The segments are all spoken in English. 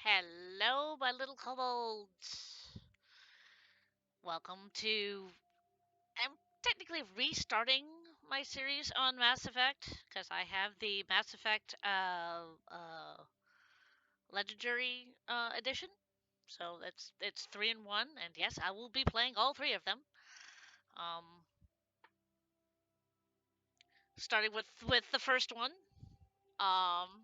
Hello, my little kobolds. Welcome to. I'm technically restarting my series on Mass Effect because I have the Mass Effect Legendary Edition. So it's 3 in 1, and yes, I will be playing all three of them. Um, Starting with the first one. Um,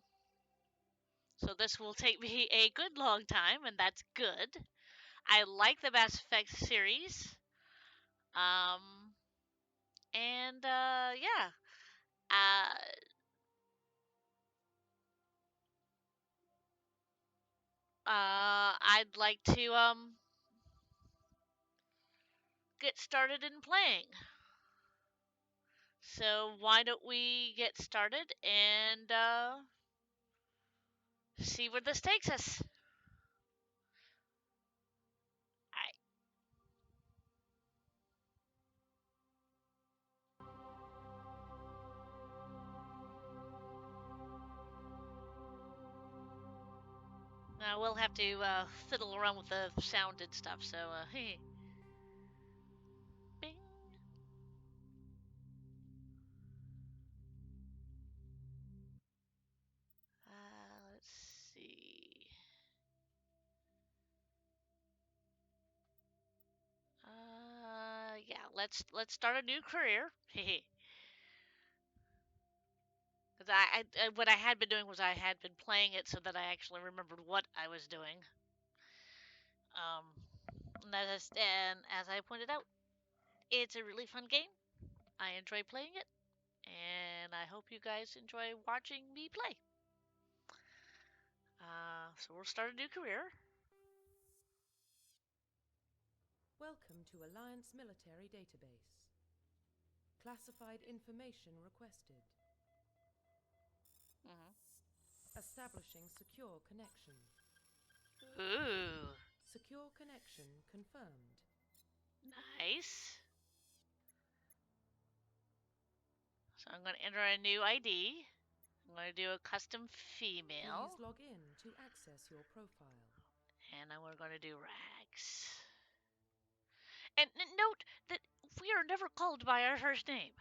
so this will take me a good long time, and that's good. I like the Mass Effect series. Um, and yeah, uh, I'd like to get started in playing. So why don't we get started and see where this takes us? I Now we'll have to fiddle around with the sound and stuff. So hey, bing. Let's see. Yeah, let's start a new career. Hey, because what I had been doing was I had been playing it so that I actually remembered what I was doing. Um, and as I pointed out, it's a really fun game. I enjoy playing it, and I hope you guys enjoy watching me play. So we'll start a new career. Welcome to Alliance Military Database. Classified information requested. Establishing secure connection. Ooh, Secure connection confirmed. nice. So I'm going to enter a new ID. I'm going to do a custom female, Please log in to access your profile. and then we're going to do rags. And note that we are never called by our first name.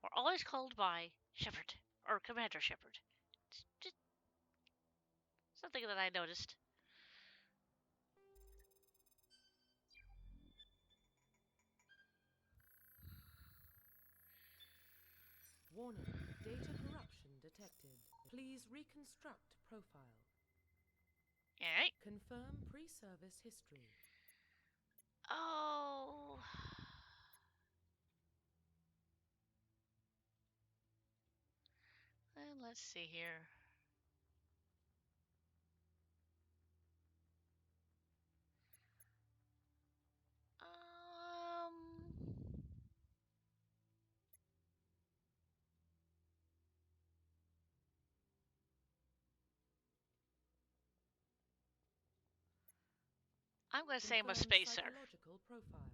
We're always called by Shepard or Commander Shepard. It's just something that I noticed. Warning, data corruption detected. Please reconstruct profile. Alright. Confirm pre-service history. Oh. And let's see here. Um. I'm going to say I'm a Confirm spacer. psychological profile.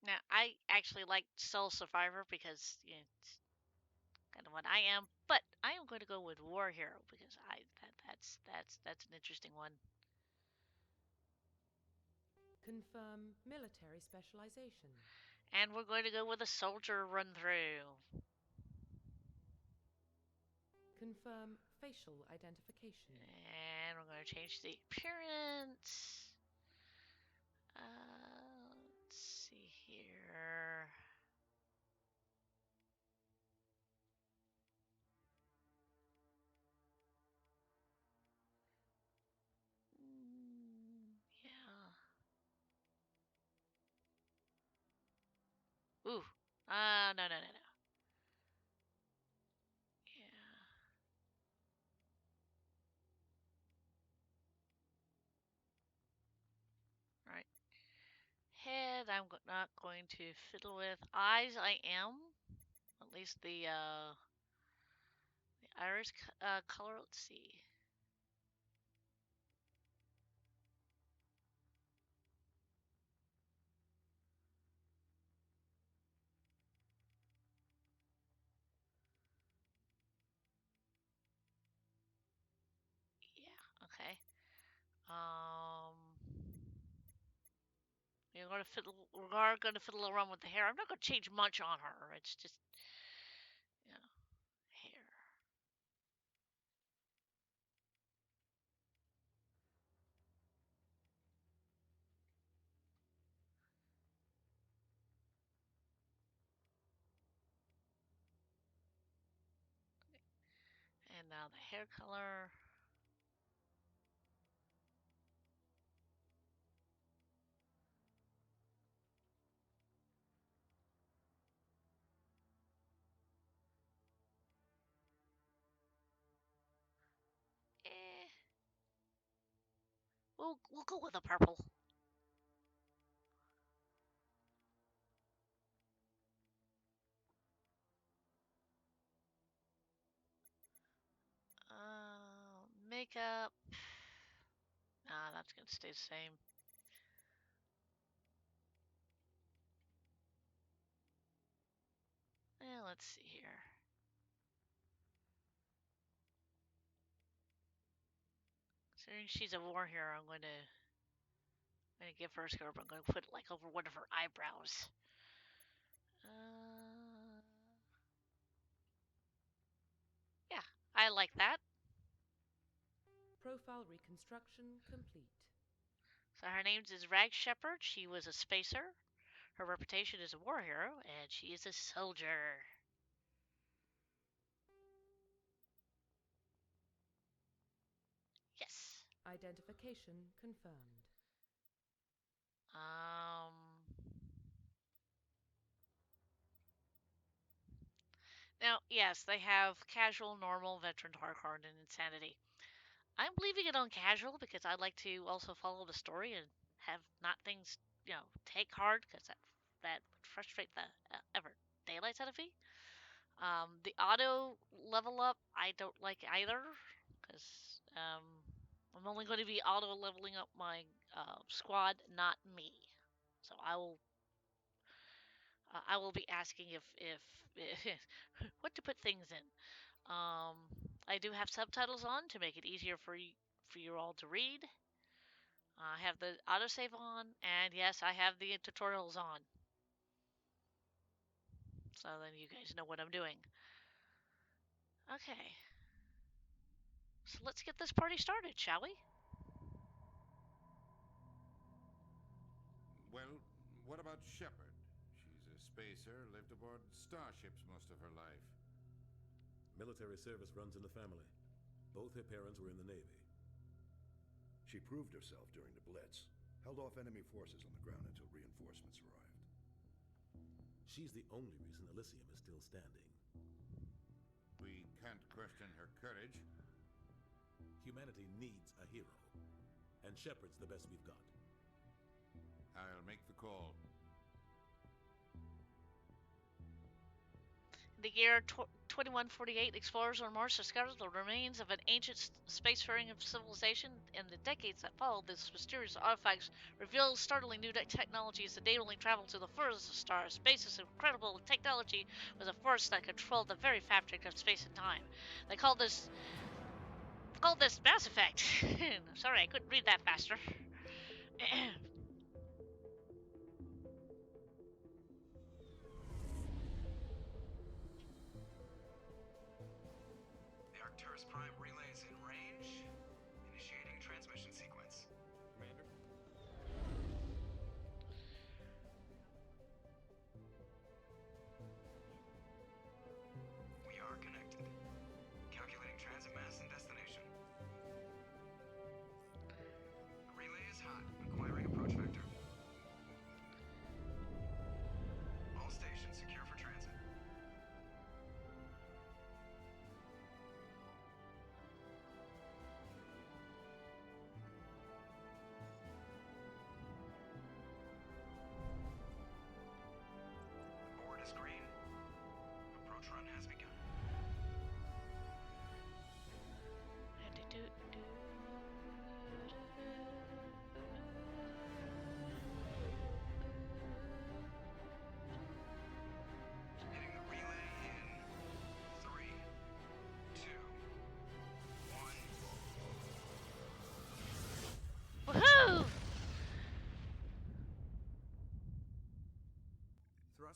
Now, I actually like Soul Survivor because it's kind of what I am, but I am going to go with War Hero because that's an interesting one. Confirm military specialization. And we're going to go with a soldier run through. Confirm facial identification. And we're going to change the appearance. Let's see here. Yeah. Ooh. No, no, no, no. Yeah. All right. Head, I'm not going to fiddle with. Eyes, I am. At least the iris color. Let's see. Yeah. we are gonna fiddle around with the hair. I'm not gonna change much on her. It's just, you know, hair. And now the hair color. Eh, we'll go with a purple. Makeup. Nah, that's gonna stay the same. Let's see here. Considering she's a war hero, I'm gonna give her a scarf. I'm gonna put it like over one of her eyebrows. Uh, yeah, I like that. Profile reconstruction complete. So her name is Rag Shepherd. She was a spacer. Her reputation is a war hero, and she is a soldier. Yes. Identification confirmed. Um. Now, yes, they have casual, normal, veteran, hardcore, and insanity. I'm leaving it on casual because I like to also follow the story and have not things, take hard because that would frustrate the ever daylights out of me. The auto level up, I don't like either because I'm only going to be auto leveling up my squad, not me. So I will be asking if what to put things in. I do have subtitles on to make it easier for you all to read. I have the autosave on, and yes, I have the tutorials on. So then you guys know what I'm doing. Okay, so let's get this party started, shall we? Well, what about Shepard? She's a spacer, lived aboard starships most of her life. Military service runs in the family. Both her parents were in the Navy. She proved herself during the Blitz, held off enemy forces on the ground until reinforcements arrived. She's the only reason Elysium is still standing. We can't question her courage. Humanity needs a hero, and Shepard's the best we've got. I'll make the call. In the year 2148, explorers on Mars discovered the remains of an ancient spacefaring civilization. In the decades that followed, this mysterious artifacts revealed startling new technologies, enabling travel to the furthest of stars. Space's incredible technology was a force that controlled the very fabric of space and time. They called this Mass Effect. Sorry, I couldn't read that faster. The Arcturus Prime relays in range. Initiating transmission sequence. Commander? We are connected. Calculating transit mass and destination. Relay is hot. Acquiring approach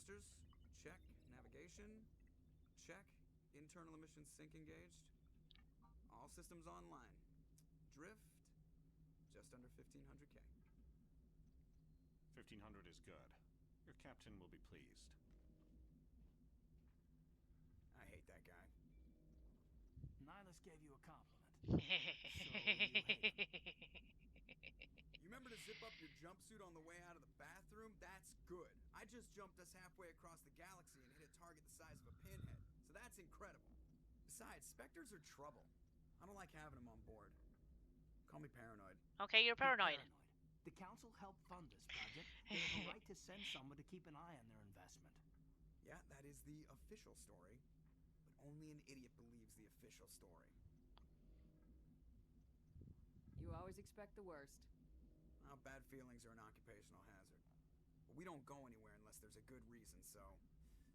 thrusters, check. Navigation, check. Internal emissions sync engaged. All systems online. Drift, just under 1500K. 1500 is good. Your captain will be pleased. I hate that guy. Nihilus gave you a compliment. So you hate him. You remember to zip up your jumpsuit on the way out of the bathroom? That's good. I just jumped us halfway across the galaxy and hit a target the size of a pinhead. So that's incredible. Besides, Spectres are trouble. I don't like having them on board. Call me paranoid. Okay, you're paranoid. The council helped fund this project. They have a right to send someone to keep an eye on their investment. Yeah, that is the official story. But only an idiot believes the official story. You always expect the worst. Well, bad feelings are an occupational hazard. But we don't go anywhere unless there's a good reason, so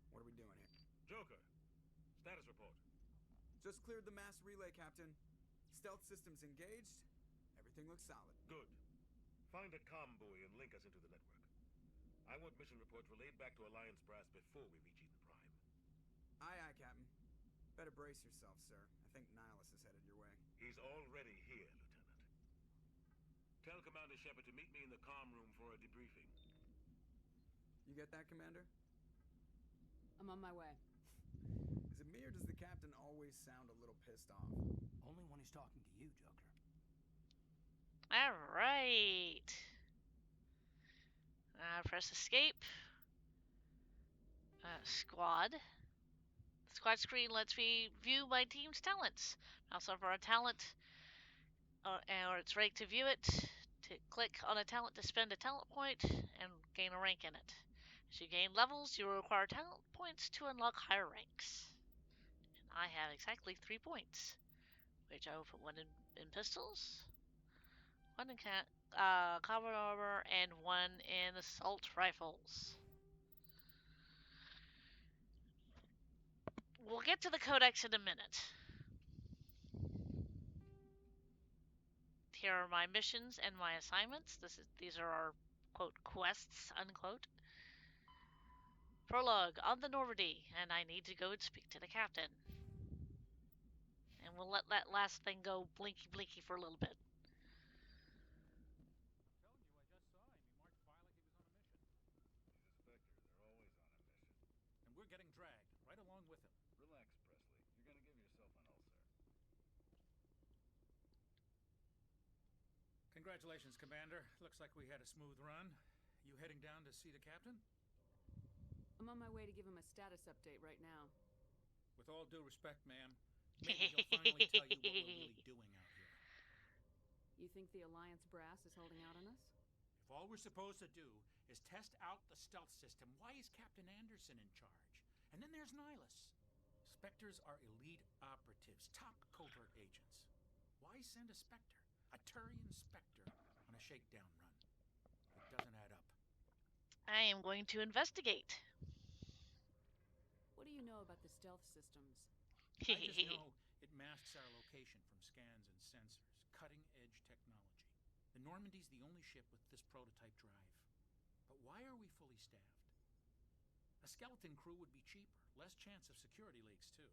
what are we doing here? Joker, status report. Just cleared the mass relay, Captain. Stealth systems engaged. Everything looks solid. Good. Find a comm buoy and link us into the network. I want mission reports relayed back to Alliance brass before we reach Eden Prime. Aye, aye, Captain. Better brace yourself, sir. I think Nihilus is headed your way. He's already here, Lieutenant. Tell Commander Shepard to meet me in the comm room for a debriefing. You get that, Commander? I'm on my way. Is it me or does the Captain always sound a little pissed off? Only when he's talking to you, Joker. All right. Press escape. Squad. The squad screen lets me view my team's talents. Also, for a talent, or it's right to view it. To click on a talent to spend a talent point and gain a rank in it. As you gain levels, you will require talent points to unlock higher ranks. And I have exactly 3 points, which I will put one in pistols, one in combat armor, and one in assault rifles. We'll get to the codex in a minute. Here are my missions and my assignments. These are our, quote, quests, unquote. Prologue, on the Normandy, and I need to go and speak to the captain. And we'll let that last thing go blinky blinky for a little bit. And we're getting dragged, right along with him. Relax, Presley. You're gonna give yourself an ulcer. Congratulations, Commander. Looks like we had a smooth run. You heading down to see the captain? I'm on my way to give him a status update right now. With all due respect, ma'am, maybe he'll finally tell you what we're really doing out here. You think the Alliance brass is holding out on us? If all we're supposed to do is test out the stealth system, why is Captain Anderson in charge? And then there's Nihilus. Spectres are elite operatives, top covert agents. Why send a Spectre, a Turian Spectre, on a shakedown run? It doesn't add up. I am going to investigate. What do you know about the stealth systems? I just know it masks our location from scans and sensors. Cutting-edge technology. The Normandy's the only ship with this prototype drive. But why are we fully staffed? A skeleton crew would be cheaper. Less chance of security leaks, too.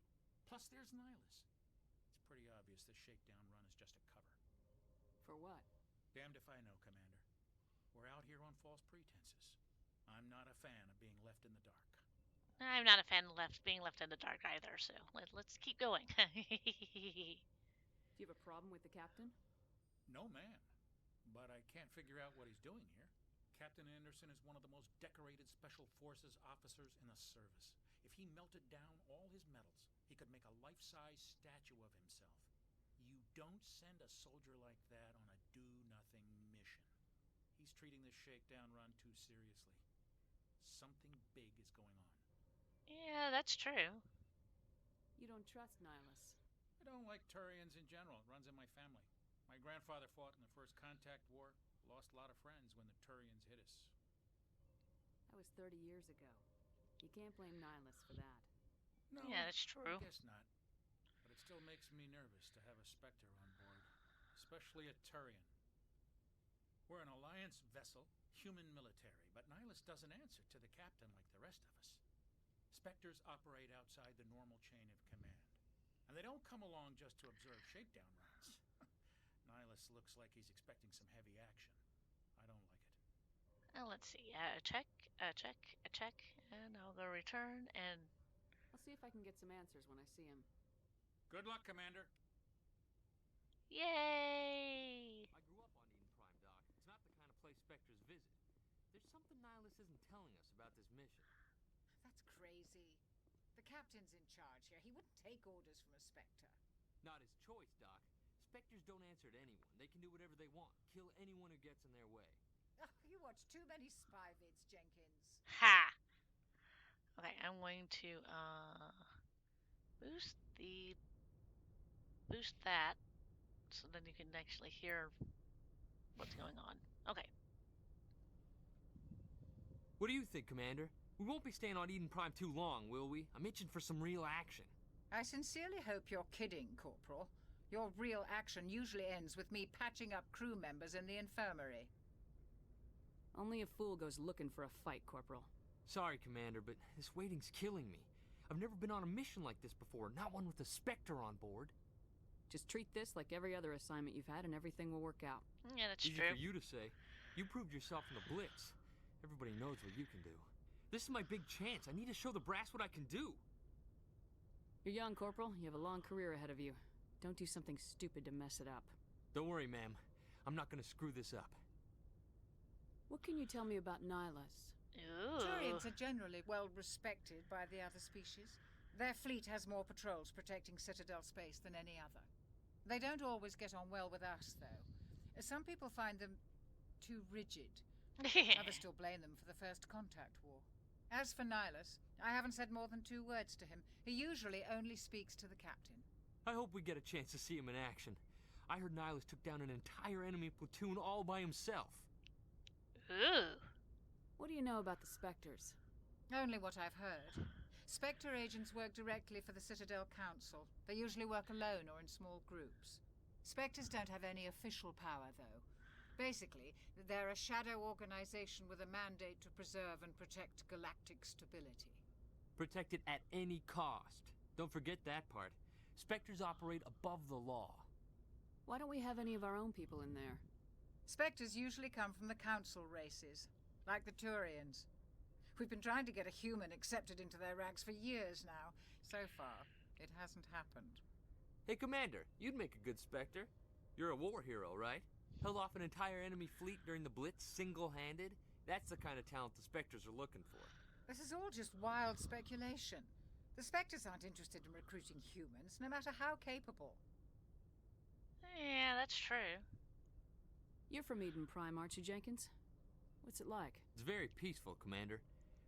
Plus, there's Nihilus. It's pretty obvious this shakedown run is just a cover. For what? Damned if I know, Commander. We're out here on false pretenses. I'm not a fan of being left in the dark. I'm not a fan of being left in the dark either, so let's keep going. Do you have a problem with the captain? No, ma'am. But I can't figure out what he's doing here. Captain Anderson is one of the most decorated Special Forces officers in the service. If he melted down all his medals, he could make a life-size statue of himself. You don't send a soldier like that on a do-nothing mission. He's treating this shakedown run too seriously. Something big is going on. Yeah, that's true. You don't trust Nihilus. I don't like Turians in general. It runs in my family. My grandfather fought in the First Contact War. Lost a lot of friends when the Turians hit us. That was 30 years ago. You can't blame Nihilus for that. No, Yeah, that's true. I guess not. But it still makes me nervous to have a Spectre on board. Especially a Turian. We're an Alliance vessel, human military, but Nihilus doesn't answer to the captain like the rest of us. Spectres operate outside the normal chain of command. And they don't come along just to observe shakedown runs. Nihilus looks like he's expecting some heavy action. I don't like it. Let's see. Check, check, and I'll go return, and I'll see if I can get some answers when I see him. Good luck, Commander. yay! I grew up on Eden Prime, Doc. It's not the kind of place Spectres visit. There's something Nihilus isn't telling us about this mission. That's crazy. The captain's in charge here. He wouldn't take orders from a Spectre. Not his choice, Doc. Spectres don't answer to anyone. They can do whatever they want. Kill anyone who gets in their way. Oh, you watch too many spy vids, Jenkins. Ha! Okay, I'm going to boost that, so then you can actually hear what's going on. Okay. What do you think, Commander? We won't be staying on Eden Prime too long, will we? I'm itching for some real action. I sincerely hope you're kidding, Corporal. Your real action usually ends with me patching up crew members in the infirmary. Only a fool goes looking for a fight, Corporal. Sorry, Commander, but this waiting's killing me. I've never been on a mission like this before, not one with a Spectre on board. Just treat this like every other assignment you've had and everything will work out. Yeah, that's Easy true. for you to say. You proved yourself in the Blitz. Everybody knows what you can do. This is my big chance. I need to show the brass what I can do. You're young, Corporal. You have a long career ahead of you. Don't do something stupid to mess it up. Don't worry, ma'am. I'm not gonna screw this up. What can you tell me about Nihilus? Ooh. Turians are generally well respected by the other species. Their fleet has more patrols protecting Citadel space than any other. They don't always get on well with us, though. Some people find them too rigid. Others still blame them for the First Contact War. As for Nihilus, I haven't said more than 2 words to him. He usually only speaks to the captain. I hope we get a chance to see him in action. I heard Nihilus took down an entire enemy platoon all by himself. Ooh. What do you know about the Spectres? Only what I've heard. Spectre agents work directly for the Citadel Council. They usually work alone or in small groups. Spectres don't have any official power, though. Basically, they're a shadow organization with a mandate to preserve and protect galactic stability. Protect it at any cost. Don't forget that part. Spectres operate above the law. Why don't we have any of our own people in there? Spectres usually come from the Council races, like the Turians. We've been trying to get a human accepted into their ranks for years now. So far, it hasn't happened. Hey, Commander, you'd make a good Spectre. You're a war hero, right? Held off an entire enemy fleet during the Blitz single-handed? That's the kind of talent the Spectres are looking for. This is all just wild speculation. The Spectres aren't interested in recruiting humans, no matter how capable. Yeah, that's true. You're from Eden Prime, aren't you, Jenkins? What's it like? It's very peaceful, Commander.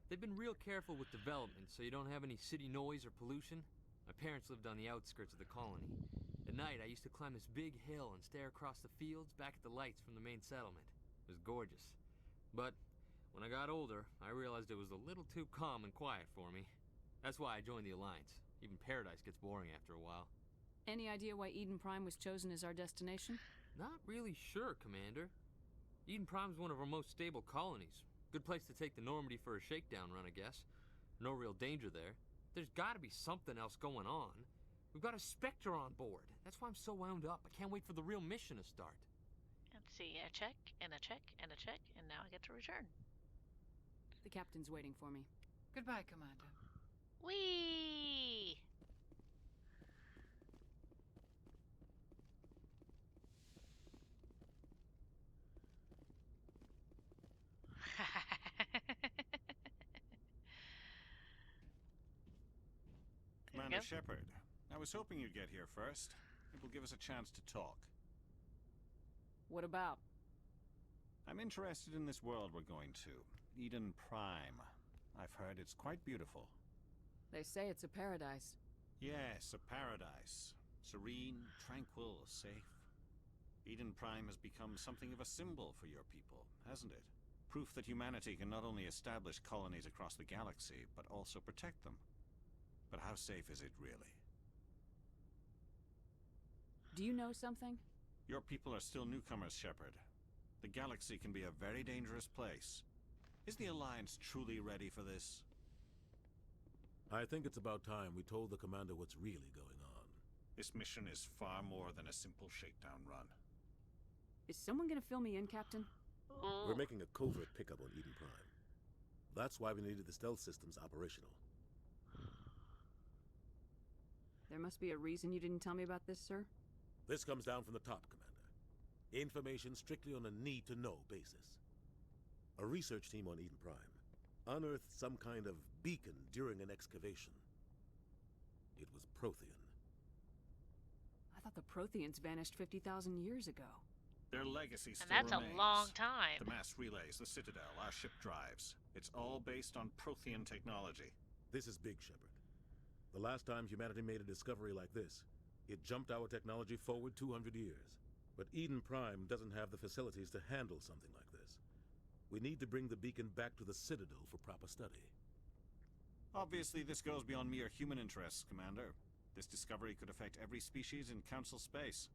They've been real careful with development, so you don't have any city noise or pollution. My parents lived on the outskirts of the colony. At night, I used to climb this big hill and stare across the fields back at the lights from the main settlement. It was gorgeous. But when I got older, I realized it was a little too calm and quiet for me. That's why I joined the Alliance. Even Paradise gets boring after a while. Any idea why Eden Prime was chosen as our destination? Not really sure, Commander. Eden Prime's one of our most stable colonies. Good place to take the Normandy for a shakedown run, I guess. No real danger there. There's gotta be something else going on. We've got a Spectre on board. That's why I'm so wound up. I can't wait for the real mission to start. Let's see, a check, and a check, and a check, and now I get to return. The captain's waiting for me. Goodbye, Commander. Whee! Commander Shepard, I was hoping you'd get here first. It will give us a chance to talk. What about? I'm interested in this world we're going to, Eden Prime. I've heard it's quite beautiful. They say it's a paradise. Yes, a paradise. Serene, tranquil, safe. Eden Prime has become something of a symbol for your people, hasn't it? Proof that humanity can not only establish colonies across the galaxy, but also protect them. But how safe is it really? Do you know something? Your people are still newcomers, Shepard. The galaxy can be a very dangerous place. Is the Alliance truly ready for this? I think it's about time we told the commander what's really going on. This mission is far more than a simple shakedown run. Is someone gonna fill me in, Captain? We're making a covert pickup on Eden Prime. That's why we needed the stealth systems operational. There must be a reason you didn't tell me about this, sir? This comes down from the top, Commander. Information strictly on a need-to-know basis. A research team on Eden Prime unearthed some kind of beacon during an excavation. It was Prothean. I thought the Protheans vanished 50,000 years ago. Their legacy still And that's remains. a long time. The mass relays, the Citadel, our ship drives. It's all based on Prothean technology. This is big, Shepard. The last time humanity made a discovery like this, it jumped our technology forward 200 years. But Eden Prime doesn't have the facilities to handle something like this. We need to bring the beacon back to the Citadel for proper study. Obviously, this goes beyond mere human interests, Commander. This discovery could affect every species in Council space.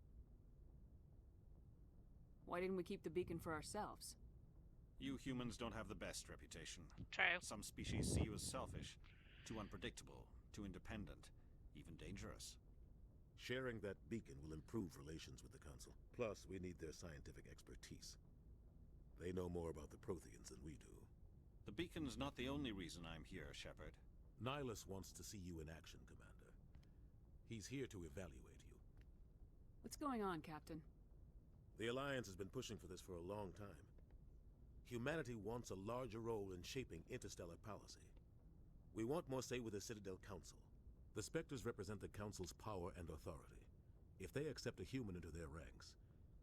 Why didn't we keep the beacon for ourselves? You humans don't have the best reputation. True. Some species see you as selfish, too unpredictable, too independent, even dangerous. Sharing that beacon will improve relations with the Council. Plus, we need their scientific expertise. They know more about the Protheans than we do. The beacon's not the only reason I'm here, Shepard. Nihilus wants to see you in action, Commander. He's here to evaluate you. What's going on, Captain? The Alliance has been pushing for this for a long time. Humanity wants a larger role in shaping interstellar policy. We want more say with the Citadel Council. The Spectres represent the Council's power and authority. If they accept a human into their ranks,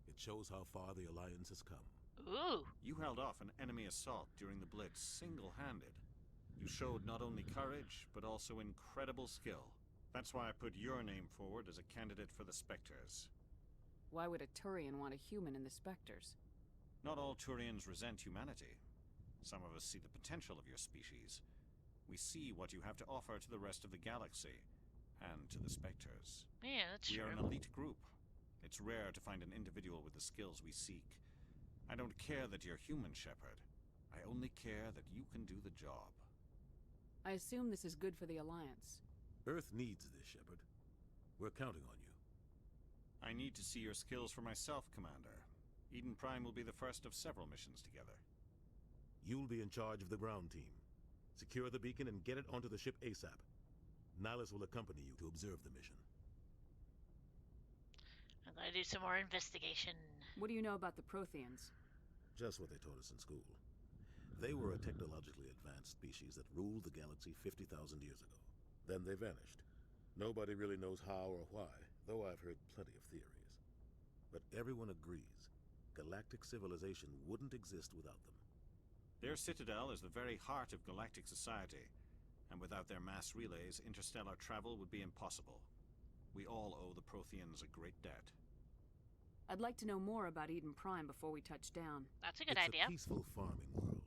it shows how far the Alliance has come. Ooh. You held off an enemy assault during the Blitz single-handed. You showed not only courage, but also incredible skill. That's why I put your name forward as a candidate for the Spectres. Why would a Turian want a human in the Spectres? Not all Turians resent humanity. Some of us see the potential of your species. We see what you have to offer to the rest of the galaxy, and to the Spectres. Yeah, that's We true. are an elite group. It's rare to find an individual with the skills we seek. I don't care that you're human, Shepard. I only care that you can do the job. I assume this is good for the Alliance. Earth needs this, Shepard. We're counting on you. I need to see your skills for myself, Commander. Eden Prime will be the first of several missions together. You'll be in charge of the ground team. Secure the beacon and get it onto the ship ASAP. Nihilus will accompany you to observe the mission. I'm gonna do some more investigation. What do you know about the Protheans? Just what they taught us in school. They were a technologically advanced species that ruled the galaxy 50,000 years ago. Then they vanished. Nobody really knows how or why, though I've heard plenty of theories. But everyone agrees, galactic civilization wouldn't exist without them. Their Citadel is the very heart of galactic society, and without their mass relays, interstellar travel would be impossible. We all owe the Protheans a great debt. I'd like to know more about Eden Prime before we touch down. That's a good It's idea. a peaceful farming world,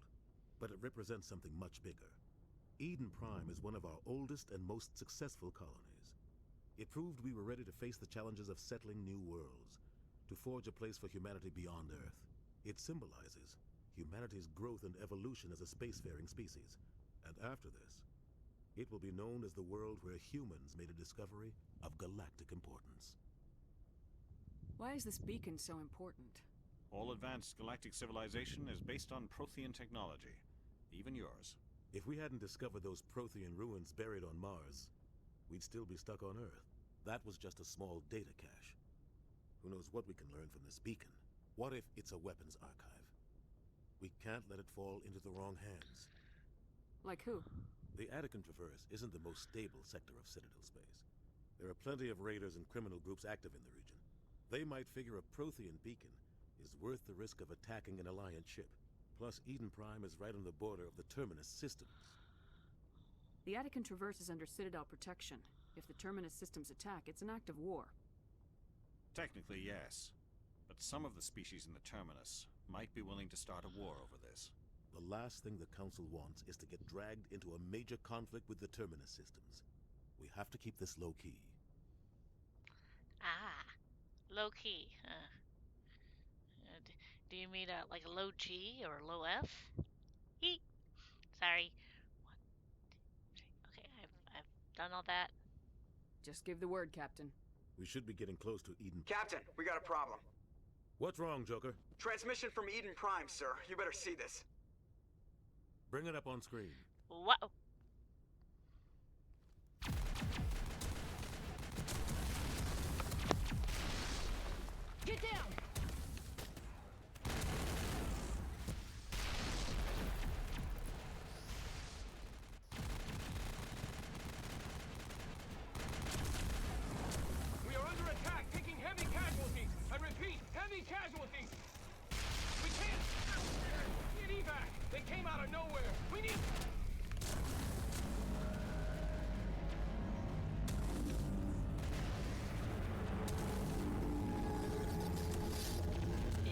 but it represents something much bigger. Eden Prime is one of our oldest and most successful colonies. It proved we were ready to face the challenges of settling new worlds, to forge a place for humanity beyond Earth. It symbolizes humanity's growth and evolution as a spacefaring species. And after this, it will be known as the world where humans made a discovery of galactic importance. Why is this beacon so important? All advanced galactic civilization is based on Prothean technology, even yours. If we hadn't discovered those Prothean ruins buried on Mars, we'd still be stuck on Earth. That was just a small data cache. Who knows what we can learn from this beacon? What if it's a weapons archive? We can't let it fall into the wrong hands. Like who? The Attican Traverse isn't the most stable sector of Citadel space. There are plenty of raiders and criminal groups active in the region. They might figure a Prothean beacon is worth the risk of attacking an Alliance ship. Plus, Eden Prime is right on the border of the Terminus systems. The Attican Traverse is under Citadel protection. If the Terminus systems attack, it's an act of war. Technically, yes. But some of the species in the Terminus might be willing to start a war over this. The last thing the Council wants is to get dragged into a major conflict with the Terminus systems. We have to keep this low-key. Ah, low key. Do you mean like a low G or a low F? Eek. Sorry. Okay, I've done all that. Just give the word, Captain. We should be getting close to Eden. Captain, we got a problem. What's wrong, Joker? Transmission from Eden Prime, sir. You better see this. Bring it up on screen. Whoa. Get down! We are under attack, taking heavy casualties. I repeat, heavy casualties. We can't get evac. They came out of nowhere. We need.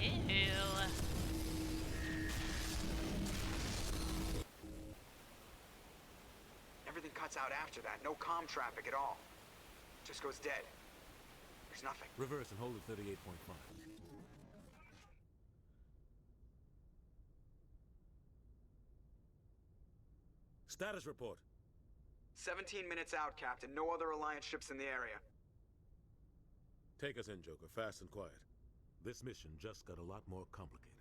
Ew. Everything cuts out after that. No comm traffic at all. Just goes dead. There's nothing. Reverse and hold at 38.5. Status report. 17 minutes out, Captain. No other Alliance ships in the area. Take us in, Joker, fast and quiet. This mission just got a lot more complicated.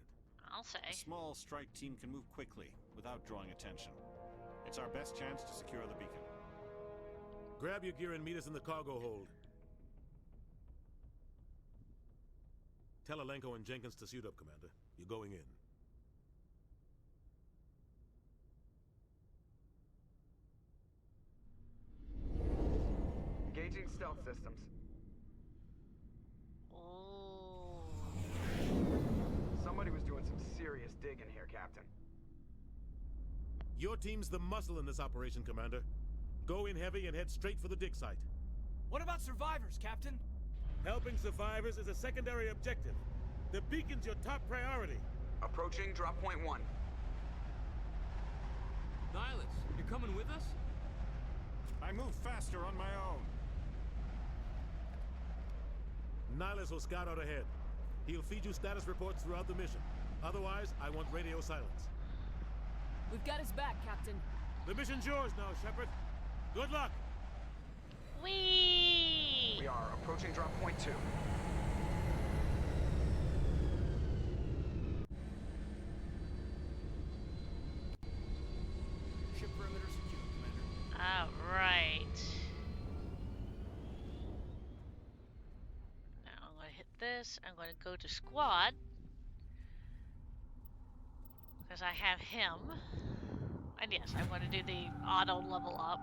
I'll say. A small strike team can move quickly without drawing attention. It's our best chance to secure the beacon. Grab your gear and meet us in the cargo hold. Tell Alenko and Jenkins to suit up, Commander. You're going in. Engaging stealth systems. Oh. Somebody was doing some serious digging here, Captain. Your team's the muscle in this operation, Commander. Go in heavy and head straight for the dig site. What about survivors, Captain? Helping survivors is a secondary objective. The beacon's your top priority. Approaching drop point 1. Nihilus, you're coming with us? I move faster on my own. Nihilus will scout out ahead. He'll feed you status reports throughout the mission. Otherwise, I want radio silence. We've got his back, Captain. The mission's yours now, Shepard. Good luck! Whee! We are approaching drop point 2. Ship perimeter secure, Commander. Alright. Now I'm going to hit this. I'm going to go to squad. Because I have him. And yes, I'm going to do the auto level up.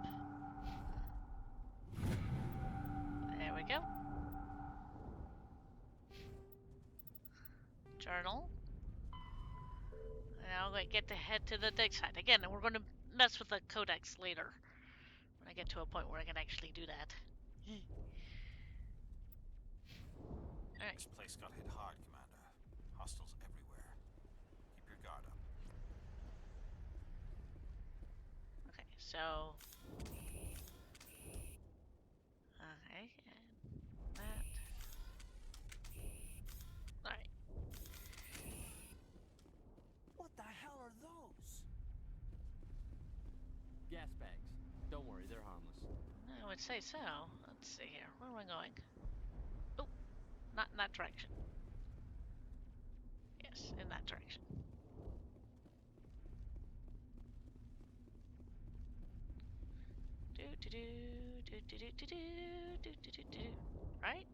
There we go. Journal. And now I'm going to get to head to the dig site. Again, we're going to mess with the codex later. When I get to a point where I can actually do that. Alright. This place got hit hard, Commander. Hostiles everywhere. Keep your guard up. Okay, so... Okay, and that. Alright. What the hell are those? Gas bags. Don't worry, they're harmless. I would say so. Let's see here. Where am I going? Oh, not in that direction. Yes, in that direction. Do do do do do do do do do do do. Right?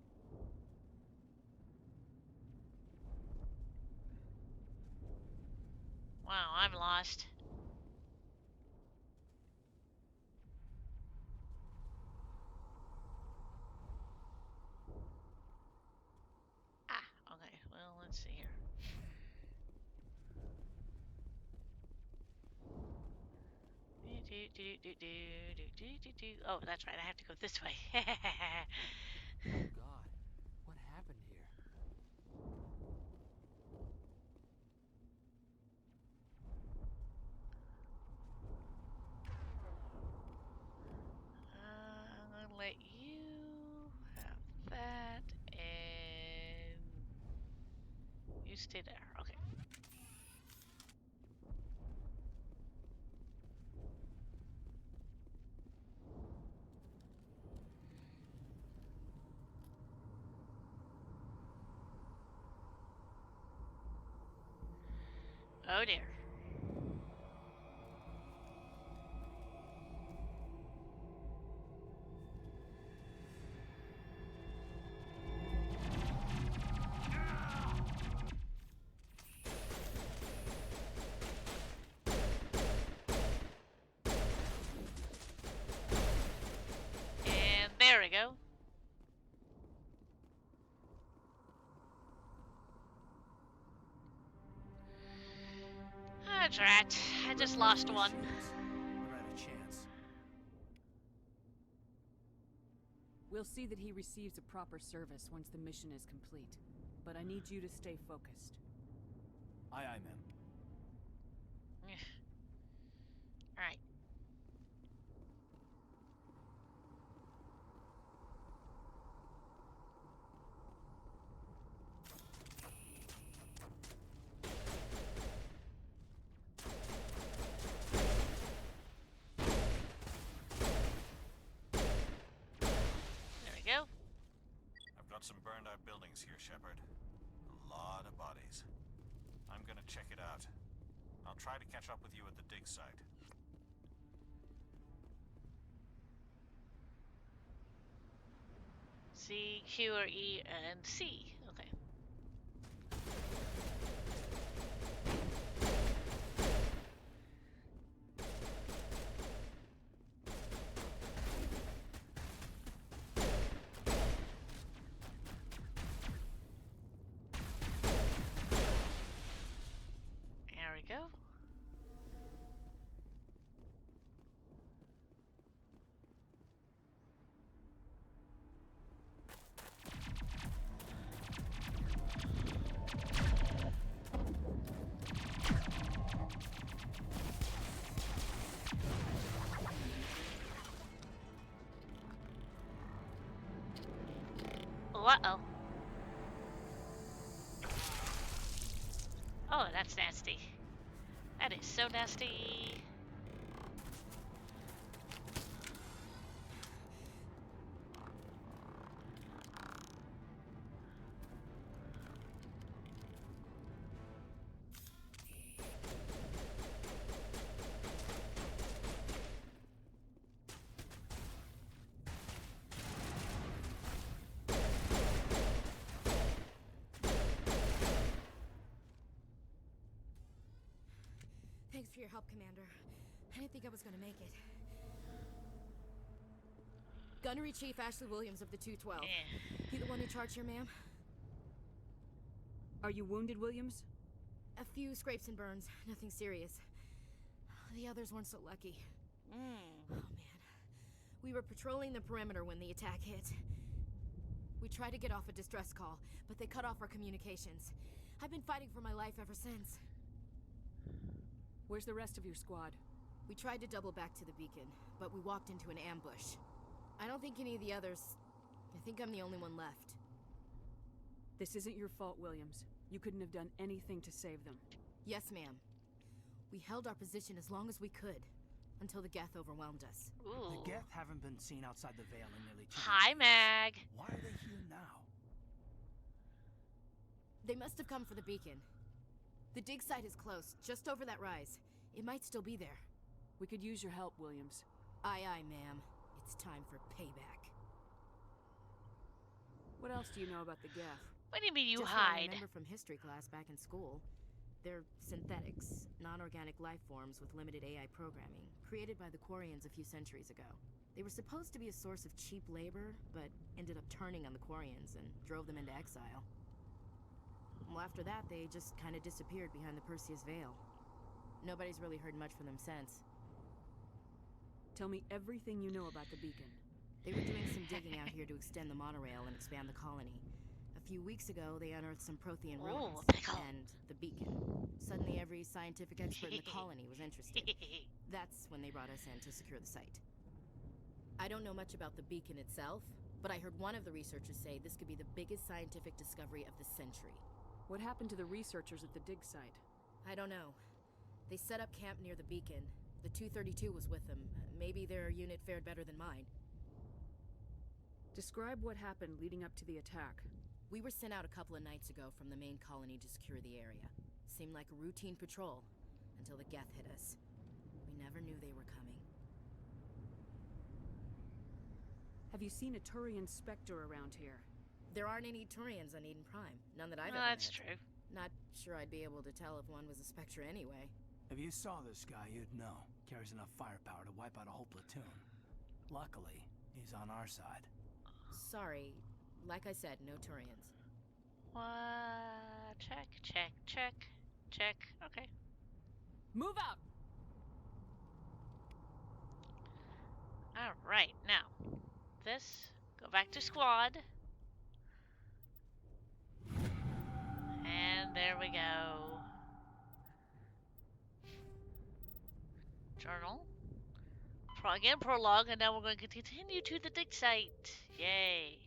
Wow, I'm lost. Ah, okay. Well, let's see here. Oh, that's right. I have to go this way. God, what happened here? I'm gonna let you have that, and you Stay there. Okay. Oh dear. And there we go. That's right. I just lost one. We're out of chance. We'll see that he receives a proper service once the mission is complete. But I need you to stay focused. Aye, aye, ma'am. Alright. There we go. I've got some burned out buildings here, Shepard. A lot of bodies. I'm gonna check it out. I'll try to catch up with you at the dig site. C, Q, or E, and C. Okay. There we go. Oh, uh-oh. Oh, that's nasty. That is so nasty. Thanks for your help, Commander. I didn't think I was gonna make it. Gunnery Chief Ashley Williams of the 212. You the one in charge here, ma'am? Are you wounded, Williams? A few scrapes and burns, nothing serious. The others weren't so lucky. Oh, man. We were patrolling the perimeter when the attack hit. We tried to get off a distress call, but they cut off our communications. I've been fighting for my life ever since. Where's the rest of your squad? We tried to double back to the beacon, but we walked into an ambush. I don't think any of the others... I think I'm the only one left. This isn't your fault, Williams. You couldn't have done anything to save them. Yes, ma'am. We held our position as long as we could, until the Geth overwhelmed us. Ooh. The Geth haven't been seen outside the Veil in nearly 2 Hi, years. Mag. Why are they here now? They must have come for the beacon. The dig site is close, just over that rise. It might still be there. We could use your help, Williams. Aye, aye, ma'am. It's time for payback. What else do you know about the Geth? What do you mean you Just what I hide? remember from history class back in school. They're synthetics, non-organic life forms with limited AI programming, created by the Quarians a few centuries ago. They were supposed to be a source of cheap labor, but ended up turning on the Quarians and drove them into exile. Well, after that, they just kind of disappeared behind the Perseus Veil. Nobody's really heard much from them since. Tell me everything you know about the beacon. They were doing some digging out here to extend the monorail and expand the colony. A few weeks ago, they unearthed some Prothean ruins and the beacon. Suddenly, every scientific expert in the colony was interested. That's when they brought us in to secure the site. I don't know much about the beacon itself, but I heard one of the researchers say this could be the biggest scientific discovery of the century. What happened to the researchers at the dig site? I don't know. They set up camp near the beacon. The 232 was with them. Maybe their unit fared better than mine. Describe what happened leading up to the attack. We were sent out a couple of nights ago from the main colony to secure the area. Seemed like a routine patrol, until the Geth hit us. We never knew they were coming. Have you seen a Turian Spectre around here? There aren't any Turians on Eden Prime. None that I've ever That's met. true. Not sure I'd be able to tell if one was a Spectre anyway. If you saw this guy, you'd know. Carries enough firepower to wipe out a whole platoon. Luckily, he's on our side. Sorry. Like I said, no Turians. What? Check, check, check, check. Okay. Move out! Alright, now. This. Go back to squad. And there we go. Journal. Again, prologue, and now we're going to continue to the dig site. Yay.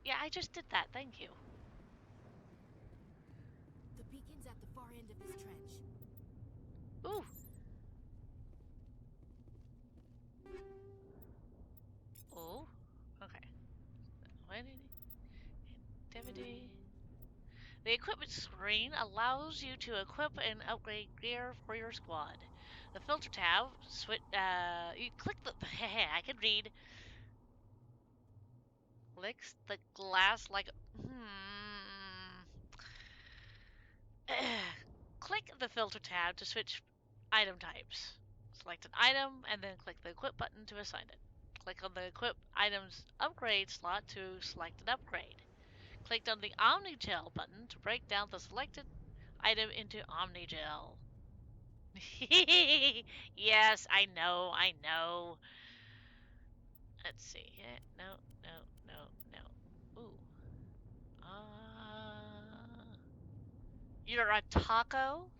Yeah, I just did that. Thank you. The beacon's at the far end of this trench. Ooh. Oh. Okay. Activity. The equipment screen allows you to equip and upgrade gear for your squad. The filter tab, you click the. I can read. Clicks the glass like. Click the filter tab to switch item types. Select an item and then click the equip button to assign it. Click on the equip item's upgrade slot to select an upgrade. Click on the Omnigel button to break down the selected item into Omnigel. Yes, I know, I know. Let's see. Yeah, no, no, no, no. Ooh. You're a taco?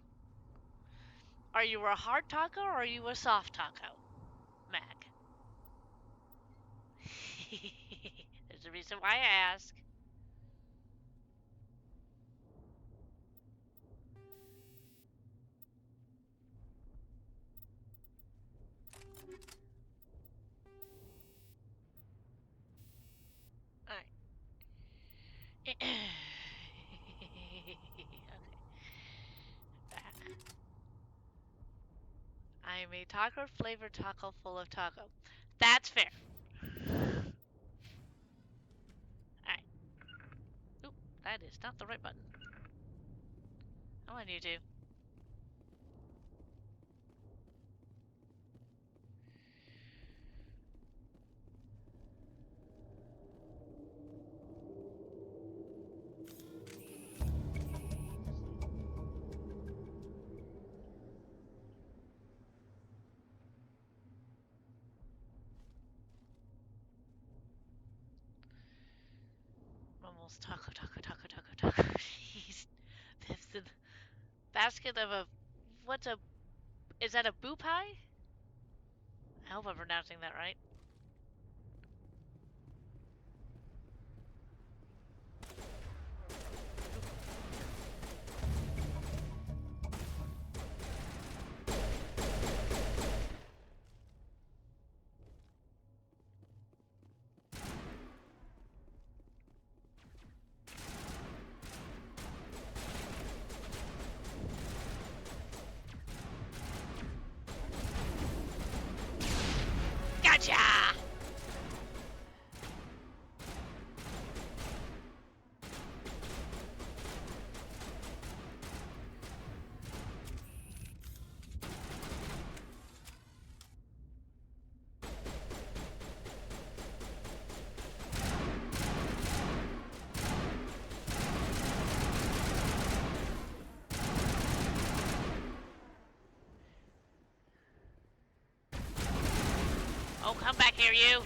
Are you a hard taco or are you a soft taco, Mag? There's a reason why I ask. Alright. Okay. Back. I'm a taco flavored taco full of taco. That's fair. Alright. Oop, that is not the right button. I want you to. Almost taco, taco, taco, taco, taco. Jeez. That's the basket of a. What's a. Is that a boo pie? I hope I'm pronouncing that right. Gotcha! Oh, come back here, you!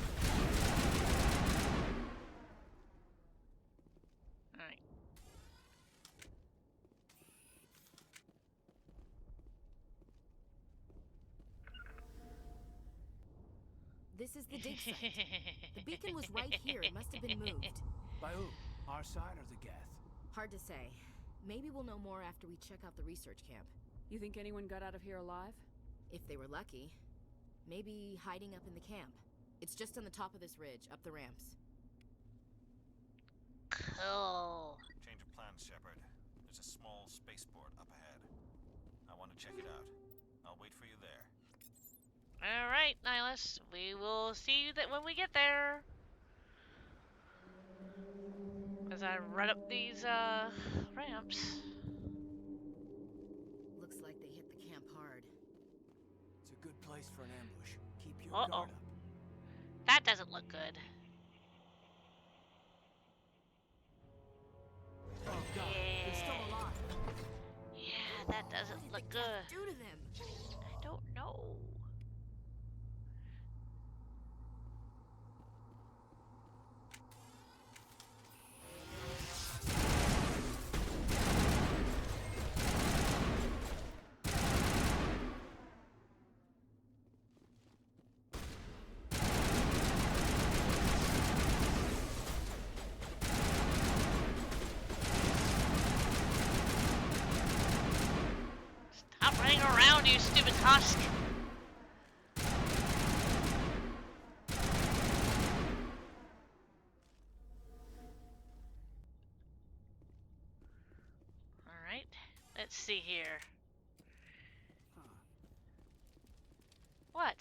Alright. This is the dig site. The beacon was right here. It must have been moved. By who? Our side or the Geth? Hard to say. Maybe we'll know more after we check out the research camp. You think anyone got out of here alive? If they were lucky. Maybe hiding up in the camp. It's just on the top of this ridge, up the ramps. Cool. Change of plans, Shepard. There's a small spaceport up ahead. I want to check it out. I'll wait for you there. Alright, Nihilus. We will see you when we get there. As I run up these, ramps. Looks like they hit the camp hard. It's a good place for an ambush. Keep your Uh-oh. guard up. That doesn't look good. Oh god, they're still alive. Yeah, that doesn't look good. What did the Geth do to them? I don't know. Stop running around, you stupid husk! Alright, let's see here. What?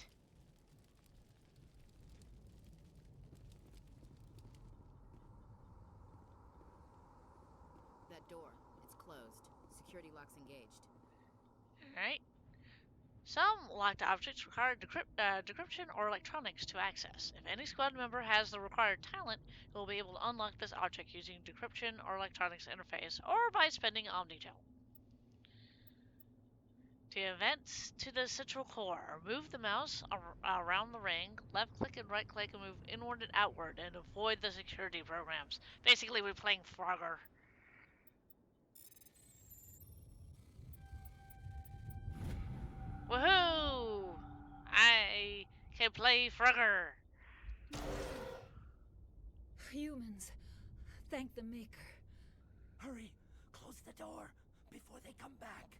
That door. It's closed. Security lock's engaged. Alright. Some locked objects require decryption or electronics to access. If any squad member has the required talent, they will be able to unlock this object using decryption or electronics interface, or by spending Omnigel. To advance to the central core, move the mouse around the ring, left click and right click and move inward and outward, and avoid the security programs. Basically, we're playing Frogger. Woohoo! I can play Frogger. Humans, thank the Maker. Hurry, close the door before they come back.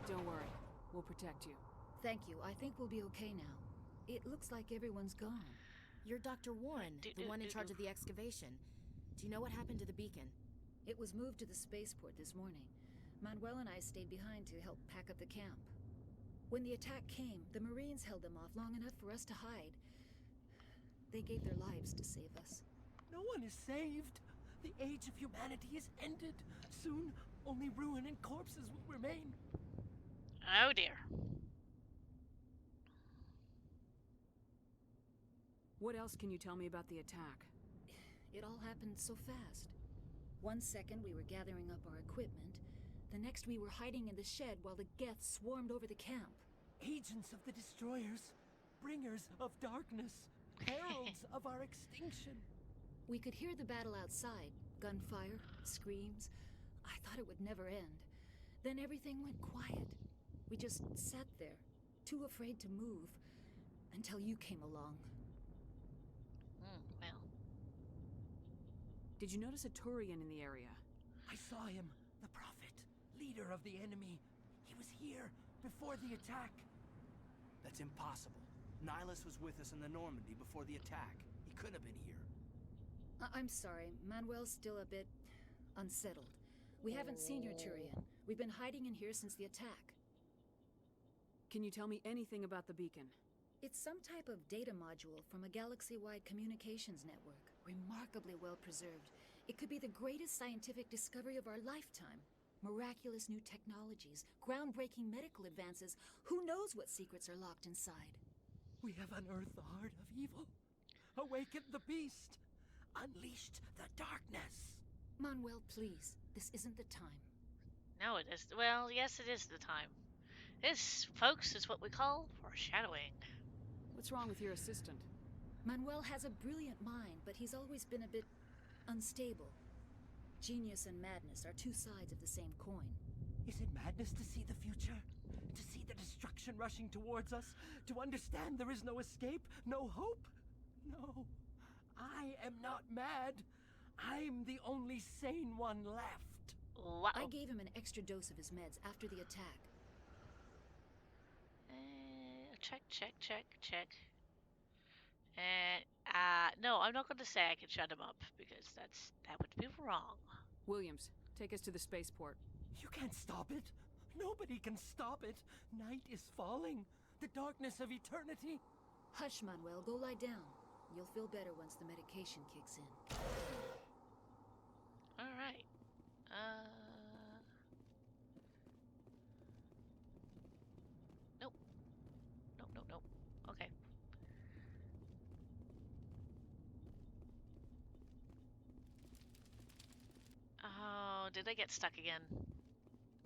Don't worry, we'll protect you. Thank you. I think we'll be okay now. It looks like everyone's gone. You're Dr. Warren, the one in charge of the excavation. Do you know what happened to the beacon? It was moved to the spaceport this morning. Manuel and I stayed behind to help pack up the camp. When the attack came, the Marines held them off long enough for us to hide. They gave their lives to save us. No one is saved. The age of humanity is ended. Soon, only ruin and corpses will remain. Oh dear. What else can you tell me about the attack? It all happened so fast. 1 second we were gathering up our equipment. The next we were hiding in the shed while the Geth swarmed over the camp. Agents of the destroyers, bringers of darkness, heralds of our extinction. We could hear the battle outside. Gunfire, screams. I thought it would never end. Then everything went quiet. We just sat there, too afraid to move, until you came along. Well. Did you notice a Turian in the area? I saw him, the Prophet, leader of the enemy. He was here before the attack. That's impossible. Nihilus was with us in the Normandy before the attack. He couldn't have been here. I'm sorry. Manuel's still a bit unsettled. We haven't seen your Turian. We've been hiding in here since the attack. Can you tell me anything about the beacon? It's some type of data module from a galaxy-wide communications network. Remarkably well preserved. It could be the greatest scientific discovery of our lifetime. Miraculous new technologies, groundbreaking medical advances. Who knows what secrets are locked inside? We have unearthed the heart of evil, awakened the beast, unleashed the darkness. Manuel, please. This isn't the time. No, it is. Well, yes, it is the time. This, folks, is what we call foreshadowing. What's wrong with your assistant? Manuel has a brilliant mind, but he's always been a bit unstable. Genius and madness are two sides of the same coin. Is it madness to see the future? To see the destruction rushing towards us? To understand there is no escape? No hope? No. I am not mad. I'm the only sane one left. Wow. I gave him an extra dose of his meds after the attack. Check. And, no, I'm not going to say I can shut him up, because that would be wrong. Williams, take us to the spaceport. You can't stop it. Nobody can stop it. Night is falling. The darkness of eternity. Hush, Manuel, go lie down. You'll feel better once the medication kicks in. Alright. Nope. Okay. Oh, did they get stuck again?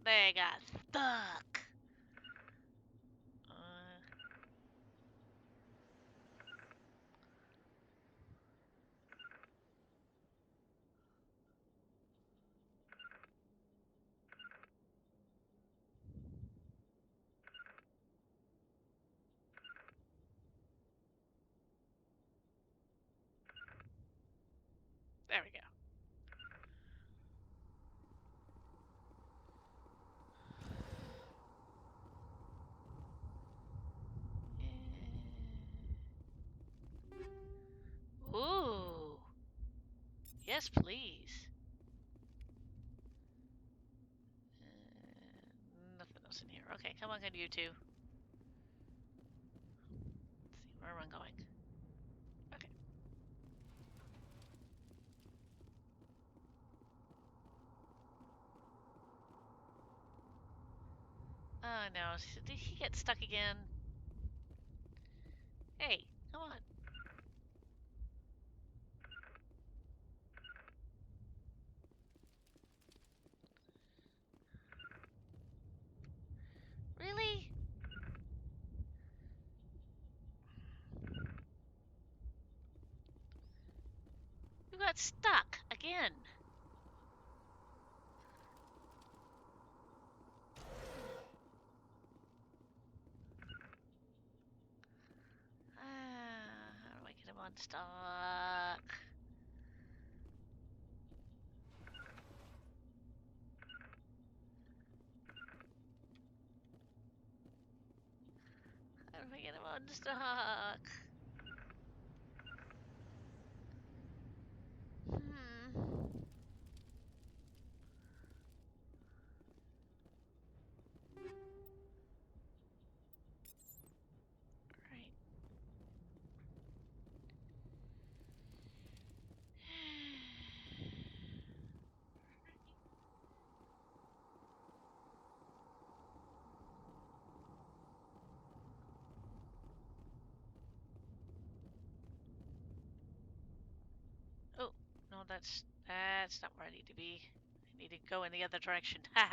They got stuck! There we go. Ooh. Yes, please. Nothing else in here. Okay, come on, you two. Let's see, where am I going? Okay. Oh no, did he get stuck again? Hey, come on. Really? You got stuck again. How do I get him unstuck? How do I get him unstuck? Right. Oh, no, that's not where I need to be. I need to go in the other direction. And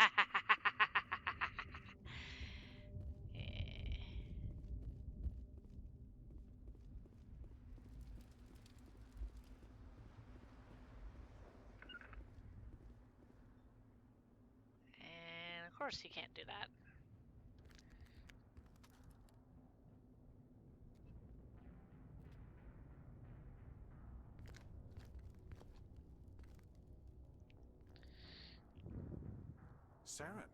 of course you can't do that. Seron.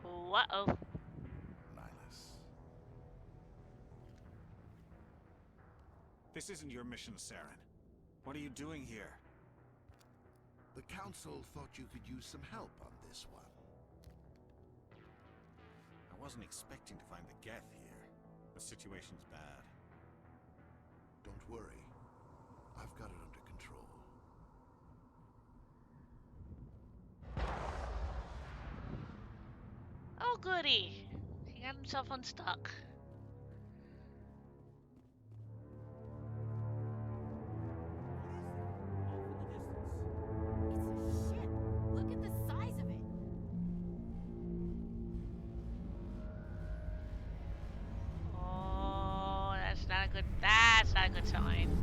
Uh-oh. Nihilus. This isn't your mission, Seron. What are you doing here? The Council thought you could use some help on this one. I wasn't expecting to find the Geth here. The situation's bad. Don't worry. I've got it under control. Oh, goody. He got himself unstuck. Look at the size of it. Oh, that's not a good sign.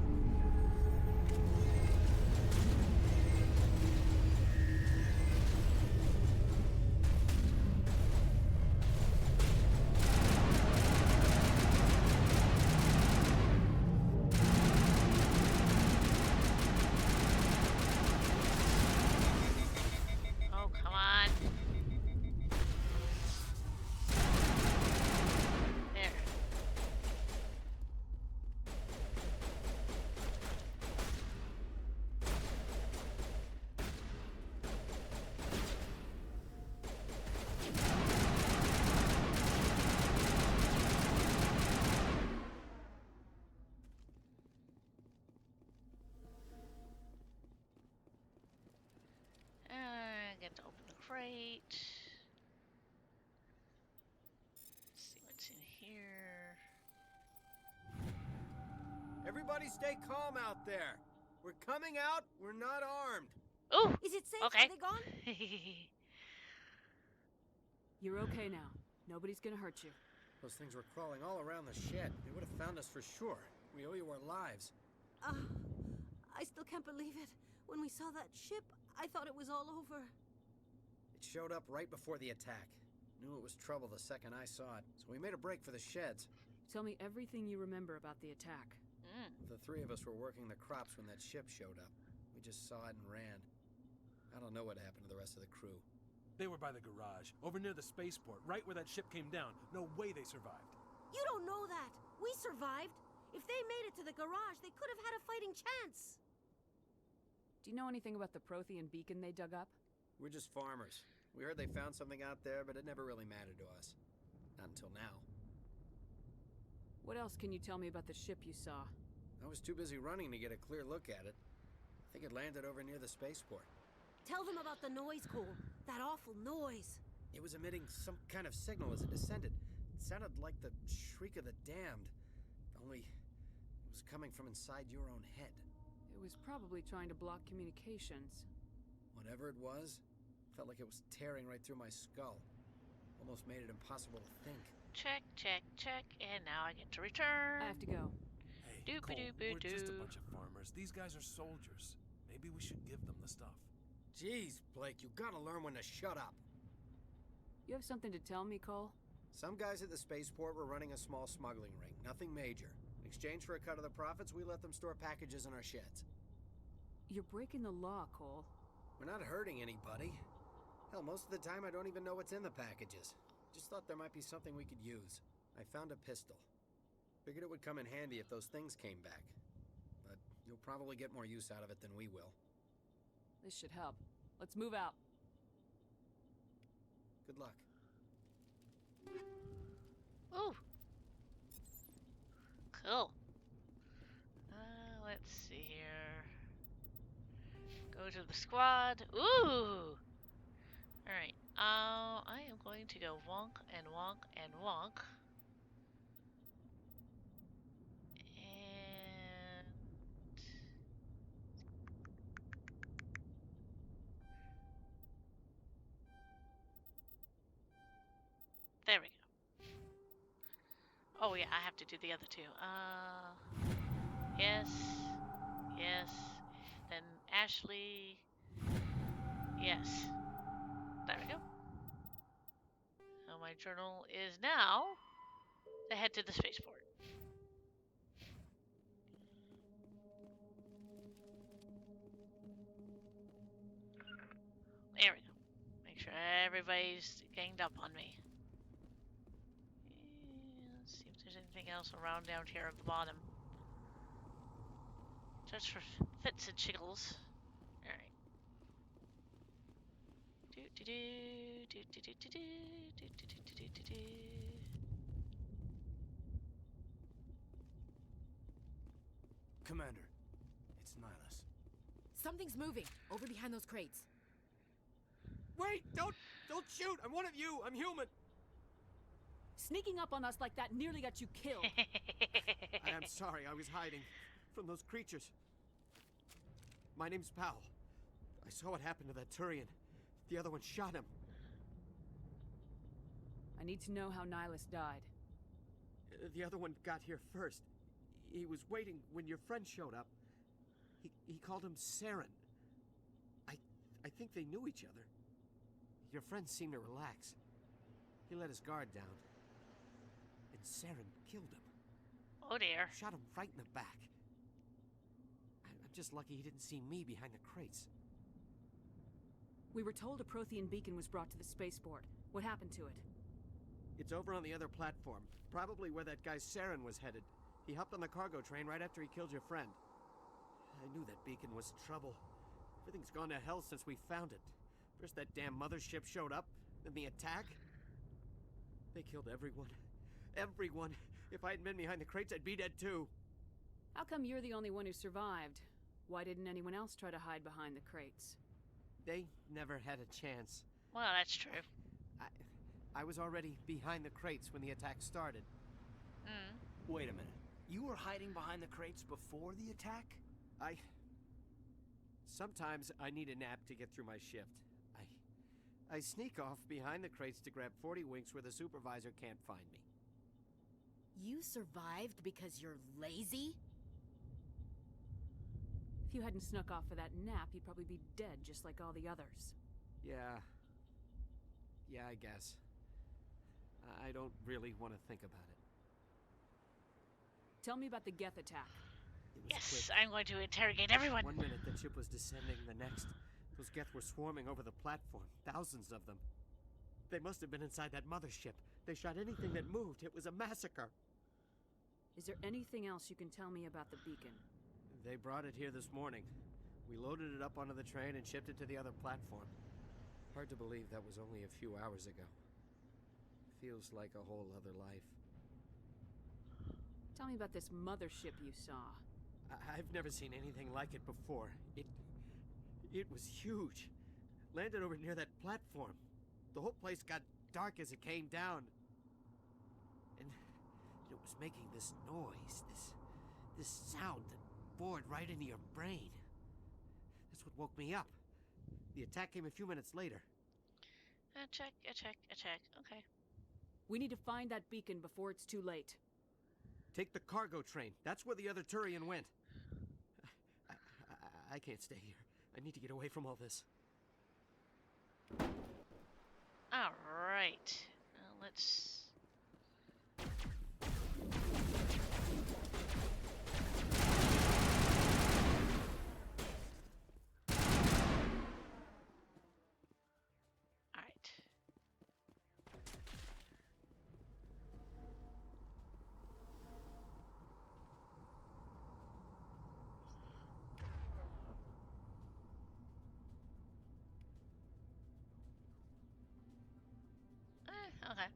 right. Let's see what's in here. Everybody stay calm out there. We're coming out. We're not armed. Ooh! Is it safe? Okay. Are they gone? You're okay now. Nobody's gonna hurt you. Those things were crawling all around the shed. They would have found us for sure. We owe you our lives. I still can't believe it. When we saw that ship, I thought it was all over. It showed up right before the attack. Knew it was trouble the second I saw it, so we made a break for the sheds. Tell me everything you remember about the attack. The three of us were working the crops when that ship showed up. We just saw it and ran. I don't know what happened to the rest of the crew. They were by the garage, over near the spaceport, right where that ship came down. No way they survived. You don't know that. We survived. If they made it to the garage, they could have had a fighting chance. Do you know anything about the Prothean beacon they dug up? We're just farmers. We heard they found something out there, but it never really mattered to us. Not until now. What else can you tell me about the ship you saw? I was too busy running to get a clear look at it. I think it landed over near the spaceport. Tell them about the noise, Cole. That awful noise. It was emitting some kind of signal as it descended. It sounded like the shriek of the damned. Only it was coming from inside your own head. It was probably trying to block communications. Whatever it was, felt like it was tearing right through my skull. Almost made it impossible to think. Check, check, check, and now I get to return. I have to go. Hey, Cole, we're just a bunch of farmers. These guys are soldiers. Maybe we should give them the stuff. Jeez, Blake, you gotta learn when to shut up. You have something to tell me, Cole? Some guys at the spaceport were running a small smuggling ring. Nothing major. In exchange for a cut of the profits, we let them store packages in our sheds. You're breaking the law, Cole. We're not hurting anybody. Hell, most of the time I don't even know what's in the packages. Just thought there might be something we could use. I found a pistol. Figured it would come in handy if those things came back. But you'll probably get more use out of it than we will. This should help. Let's move out. Good luck. Ooh. Cool. Let's see here. Go to the squad. Ooh! Alright. I am going to go wonk and wonk and wonk. And... there we go. Oh yeah, I have to do the other two. Yes. Yes. Then Ashley. Yes. There we go. So my journal is now to head to the spaceport. There we go. Make sure everybody's ganged up on me. Let's see if there's anything else around down here at the bottom. Just for fits and chiggles. Alright. Commander, it's Nihilus. Something's moving over behind those crates. Wait! Don't shoot! I'm one of you! I'm human! Sneaking up on us like that nearly got you killed. I am sorry, I was hiding from those creatures. My name's Powell. I saw what happened to that Turian. The other one shot him. I need to know how Nihilus died. The other one got here first. He was waiting when your friend showed up. He called him Seron. I think they knew each other. Your friend seemed to relax. He let his guard down. And Seron killed him. Oh dear. Shot him right in the back. I'm just lucky he didn't see me behind the crates. We were told a Prothean beacon was brought to the spaceport. What happened to it? It's over on the other platform. Probably where that guy Seron was headed. He hopped on the cargo train right after he killed your friend. I knew that beacon was trouble. Everything's gone to hell since we found it. First that damn mothership showed up, then the attack. They killed everyone. Everyone. If I hadn't been behind the crates, I'd be dead too. How come you're the only one who survived? Why didn't anyone else try to hide behind the crates? They never had a chance. Well, that's true. I was already behind the crates when the attack started. Mm. Wait a minute. You were hiding behind the crates before the attack? Sometimes I need a nap to get through my shift. I sneak off behind the crates to grab 40 winks where the supervisor can't find me. You survived because you're lazy? If you hadn't snuck off for that nap, you'd probably be dead just like all the others. Yeah, I guess. I don't really want to think about it. Tell me about the Geth attack. Yes, I'm going to interrogate everyone. 1 minute the ship was descending, the next, those Geth were swarming over the platform. Thousands of them. They must have been inside that mothership. They shot anything that moved. It was a massacre. Is there anything else you can tell me about the beacon? They brought it here this morning. We loaded it up onto the train and shipped it to the other platform. Hard to believe that was only a few hours ago. Feels like a whole other life. Tell me about this mothership you saw. I've never seen anything like it before. It was huge. Landed over near that platform. The whole place got dark as it came down. And it was making this noise, this sound that bored right into your brain. That's what woke me up. The attack came a few minutes later. A check. Okay. We need to find that beacon before it's too late. Take the cargo train. That's where the other Turian went. I can't stay here. I need to get away from all this. All right. Let's... Okay.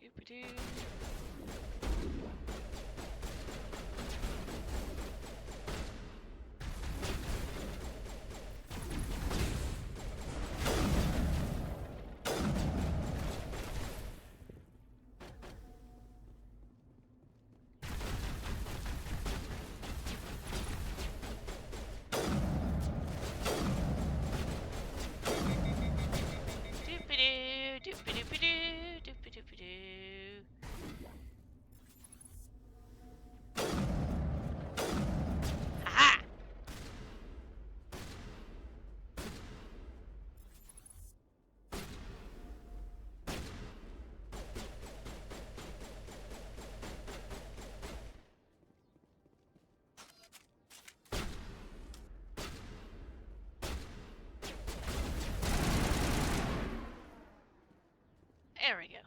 Doop-a-doo. Aha! There we go.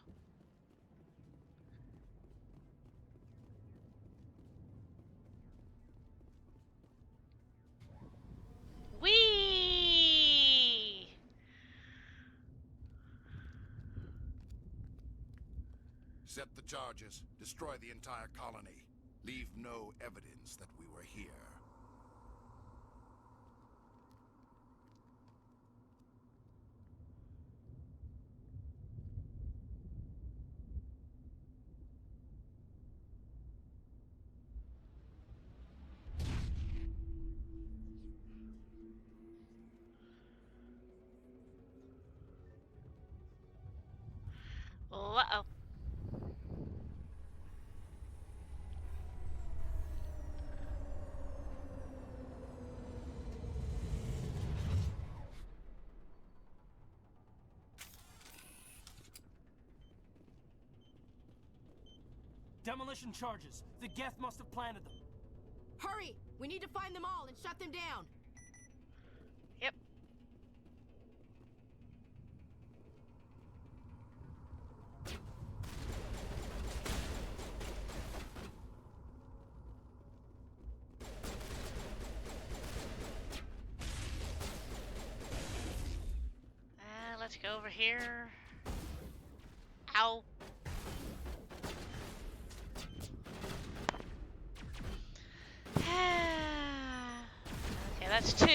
Whee! Set the charges. Destroy the entire colony. Leave no evidence that we were here. Uh-oh. Demolition charges. The Geth must have planted them. Hurry! We need to find them all and shut them down. Yep. Let's go over here. Ow. Okay, that's 2.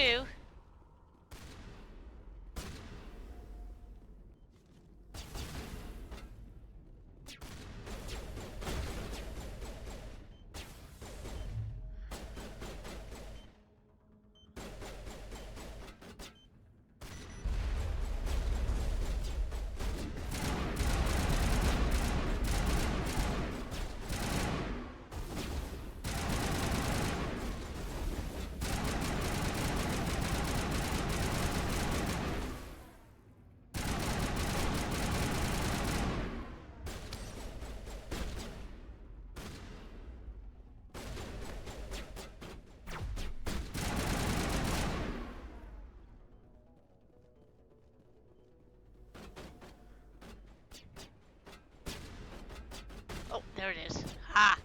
Oh, there it is. Ha!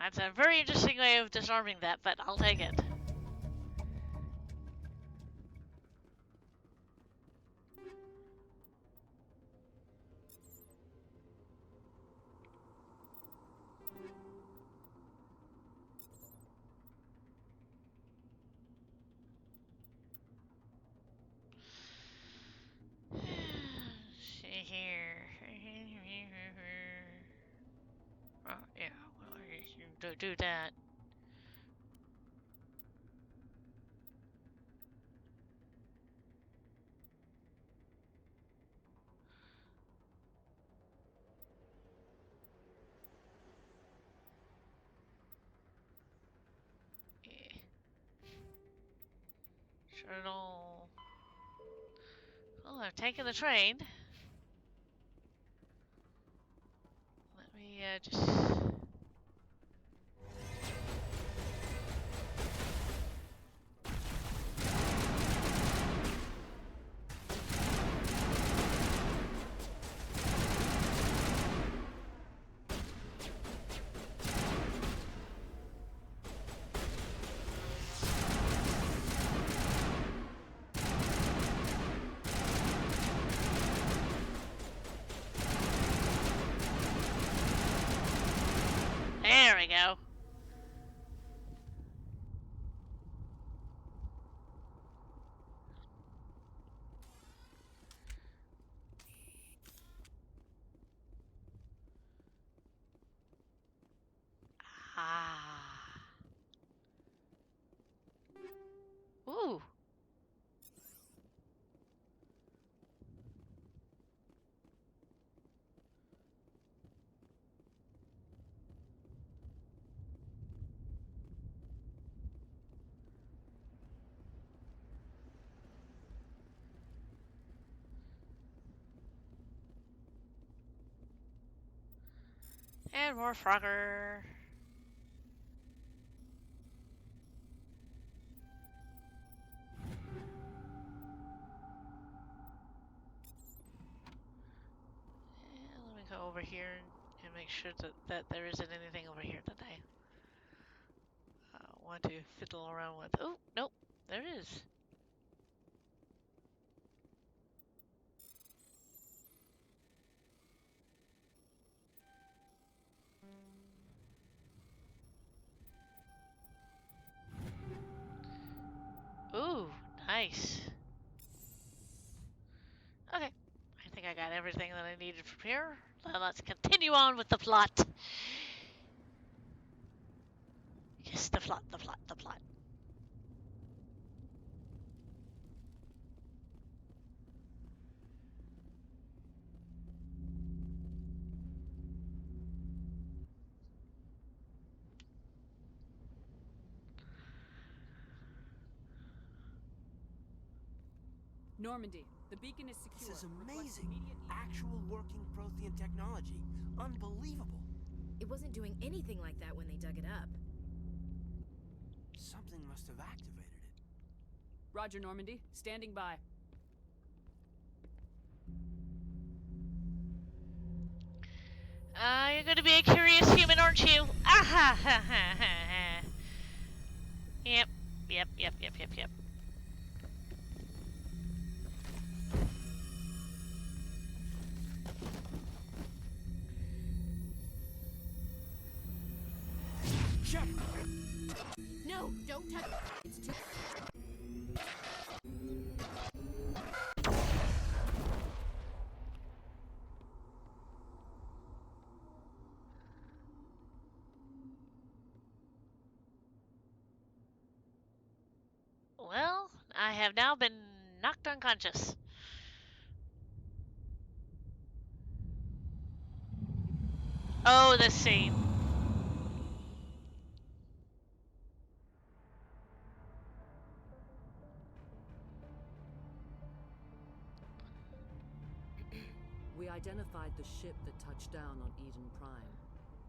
That's a very interesting way of disarming that, but I'll take it. See here. Oh, yeah, well, you do that. Yeah. Shuttle. Well, I've taken the train. Let me just... There we go. Ah. Ooh. And more Frogger. And let me go over here and make sure that there isn't anything over here that I want to fiddle around with. Oh, nope, there is. Ooh, nice. Okay, I think I got everything that I needed from here. Now let's continue on with the plot. Yes, the plot, the plot, the plot. Normandy, the beacon is secure. This is amazing. Actual working Prothean technology. Unbelievable. It wasn't doing anything like that when they dug it up. Something must have activated it. Roger, Normandy. Standing by. You're gonna be a curious human, aren't you? Ah ha ha ha ha. Yep. Shepard! No, don't touch it. It's too... Well, I have now been knocked unconscious. Oh, this scene. We identified the ship that touched down on Eden Prime.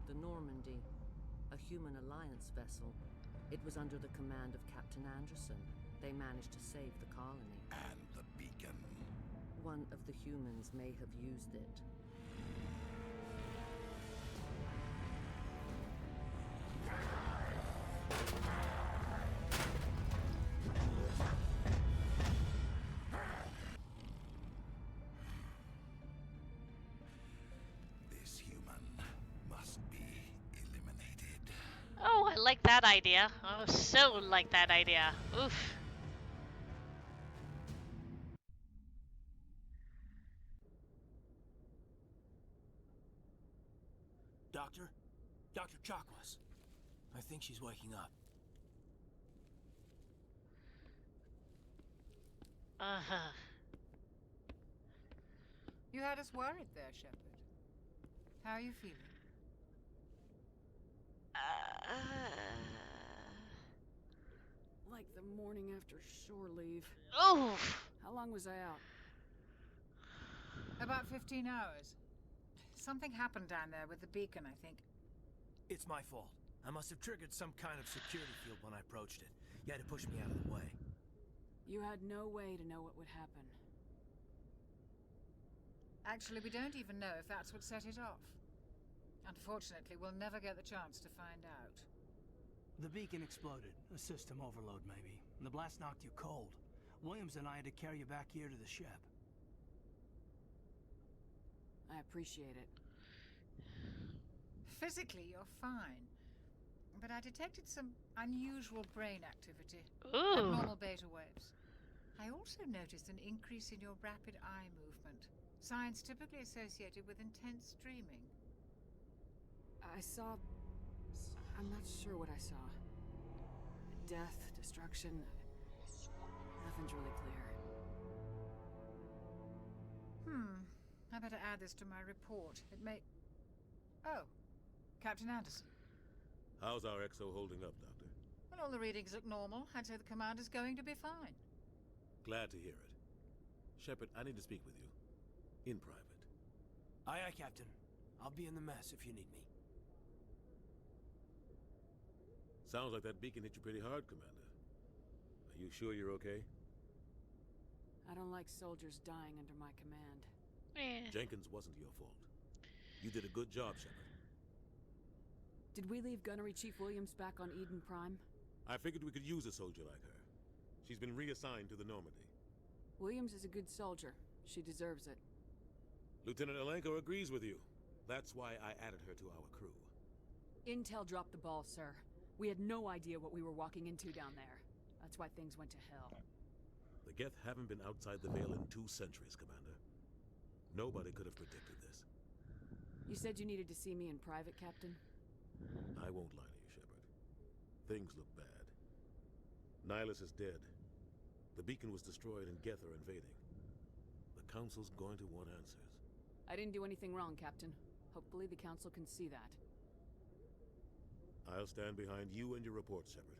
The Normandy, a human alliance vessel. It was under the command of Captain Anderson. They managed to save the colony. And the beacon. One of the humans may have used it. This human must be eliminated. Oh, I like that idea. Oh, so like that idea. Oof. Doctor? Dr. Chakwas. I think she's waking up. Uh-huh. You had us worried there, Shepard. How are you feeling? Like the morning after shore leave. Oof. How long was I out? About 15 hours. Something happened down there with the beacon, I think. It's my fault. I must have triggered some kind of security field when I approached it. You had to push me out of the way. You had no way to know what would happen. Actually, we don't even know if that's what set it off. Unfortunately, we'll never get the chance to find out. The beacon exploded. A system overload, maybe. The blast knocked you cold. Williams and I had to carry you back here to the ship. I appreciate it. Physically, you're fine. But I detected some unusual brain activity. Ooh. Abnormal beta waves. I also noticed an increase in your rapid eye movement. Signs typically associated with intense dreaming. I saw... I'm not sure what I saw. Death, destruction... Nothing's really clear. I better add this to my report. It may... Oh, Captain Anderson. How's our XO holding up, Doctor? Well, all the readings look normal. I'd say the commander's going to be fine. Glad to hear it. Shepard, I need to speak with you. In private. Aye, aye, Captain. I'll be in the mess if you need me. Sounds like that beacon hit you pretty hard, Commander. Are you sure you're okay? I don't like soldiers dying under my command. Jenkins wasn't your fault. You did a good job, Shepard. Did we leave Gunnery Chief Williams back on Eden Prime? I figured we could use a soldier like her. She's been reassigned to the Normandy. Williams is a good soldier. She deserves it. Lieutenant Alenko agrees with you. That's why I added her to our crew. Intel dropped the ball, sir. We had no idea what we were walking into down there. That's why things went to hell. The Geth haven't been outside the Veil in 2 centuries, Commander. Nobody could have predicted this. You said you needed to see me in private, Captain? I won't lie to you, Shepard. Things look bad. Nihilus is dead. The beacon was destroyed and Geth are invading. The Council's going to want answers. I didn't do anything wrong, Captain. Hopefully the Council can see that. I'll stand behind you and your report, Shepard.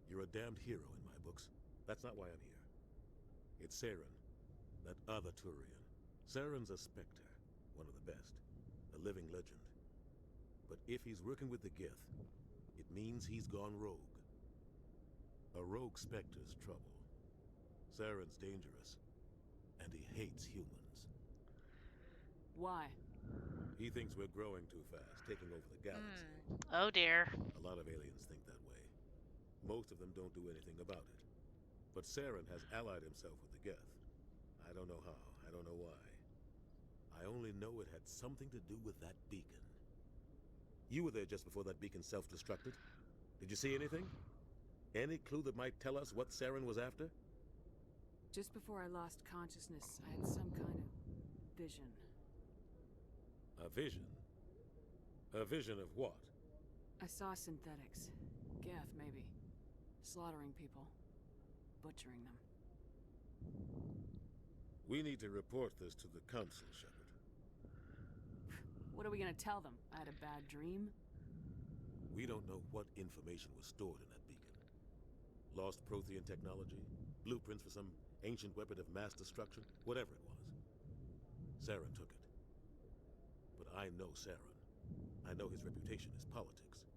You're a damned hero in my books. That's not why I'm here. It's Seron. That other Turian. Seron's a Spectre, one of the best. A living legend. But if he's working with the Geth, it means he's gone rogue. A rogue Spectre's trouble. Seron's dangerous, and he hates humans. Why? He thinks we're growing too fast, taking over the galaxy. Oh dear. A lot of aliens think that way. Most of them don't do anything about it. But Seron has allied himself with the Geth. I don't know how, I don't know why. I only know it had something to do with that beacon. You were there just before that beacon self-destructed. Did you see anything? Any clue that might tell us what Seron was after? Just before I lost consciousness, I had some kind of vision. A vision? A vision of what? I saw synthetics. Geth, maybe. Slaughtering people. Butchering them. We need to report this to the Council, Shepard. What are we gonna tell them? I had a bad dream? We don't know what information was stored in that beacon. Lost Prothean technology? Blueprints for some ancient weapon of mass destruction? Whatever it was. Seron took it. But I know Seron. I know his reputation is politics.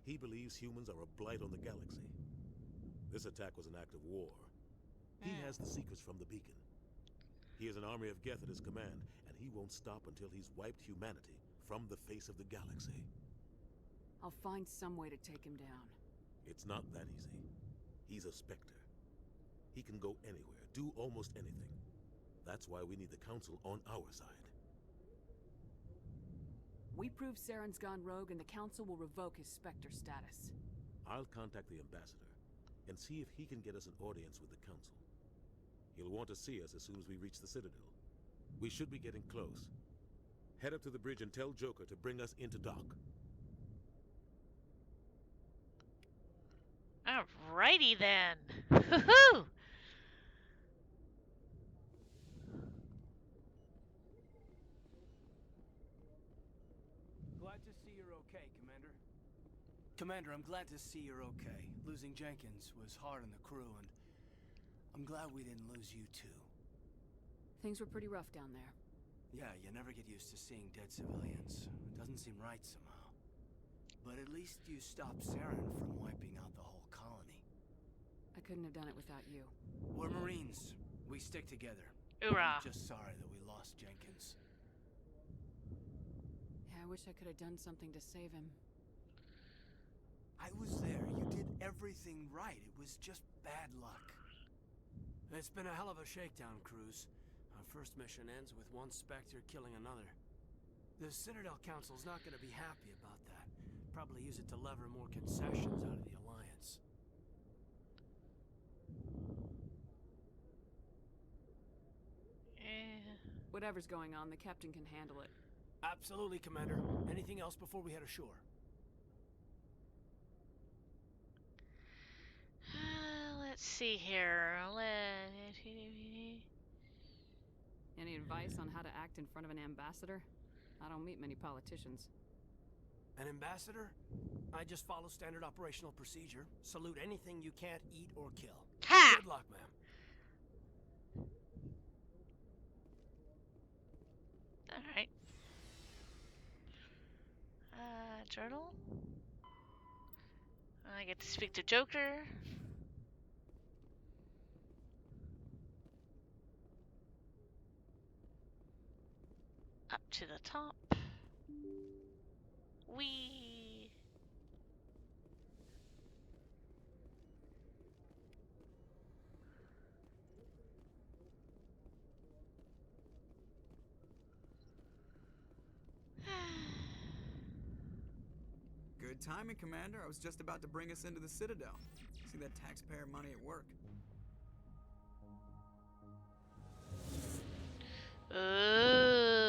He believes humans are a blight on the galaxy. This attack was an act of war. He has the secrets from the beacon. He has an army of Geth at his command, and he won't stop until he's wiped humanity from the face of the galaxy. I'll find some way to take him down. It's not that easy. He's a Spectre. He can go anywhere, do almost anything. That's why we need the Council on our side. We prove Seron's gone rogue and the Council will revoke his Spectre status. I'll contact the Ambassador and see if he can get us an audience with the Council. He'll want to see us as soon as we reach the Citadel. We should be getting close. Head up to the bridge and tell Joker to bring us into dock. Alrighty then. Woohoo! Glad to see you're okay, Commander. Commander, I'm glad to see you're okay. Losing Jenkins was hard on the crew, and I'm glad we didn't lose you too. Things were pretty rough down there. Yeah, you never get used to seeing dead civilians. It doesn't seem right somehow. But at least you stopped Seron from wiping out the whole colony. I couldn't have done it without you. We're Marines. We stick together. Hoorah. I'm just sorry that we lost Jenkins. Yeah, I wish I could have done something to save him. I was there. You did everything right. It was just bad luck. It's been a hell of a shakedown, Cruz. Our first mission ends with one Spectre killing another. The Citadel Council's not going to be happy about that. Probably use it to lever more concessions out of the Alliance. Whatever's going on, the captain can handle it. Absolutely, Commander. Anything else before we head ashore? Let's see here. Any advice on how to act in front of an ambassador? I don't meet many politicians. An ambassador? I just follow standard operational procedure. Salute anything you can't eat or kill. Ha! Good luck, ma'am. Alright. Journal. I get to speak to Joker. Up to the top. Whee! Good timing, Commander. I was just about to bring us into the Citadel. See that taxpayer money at work. Ooh.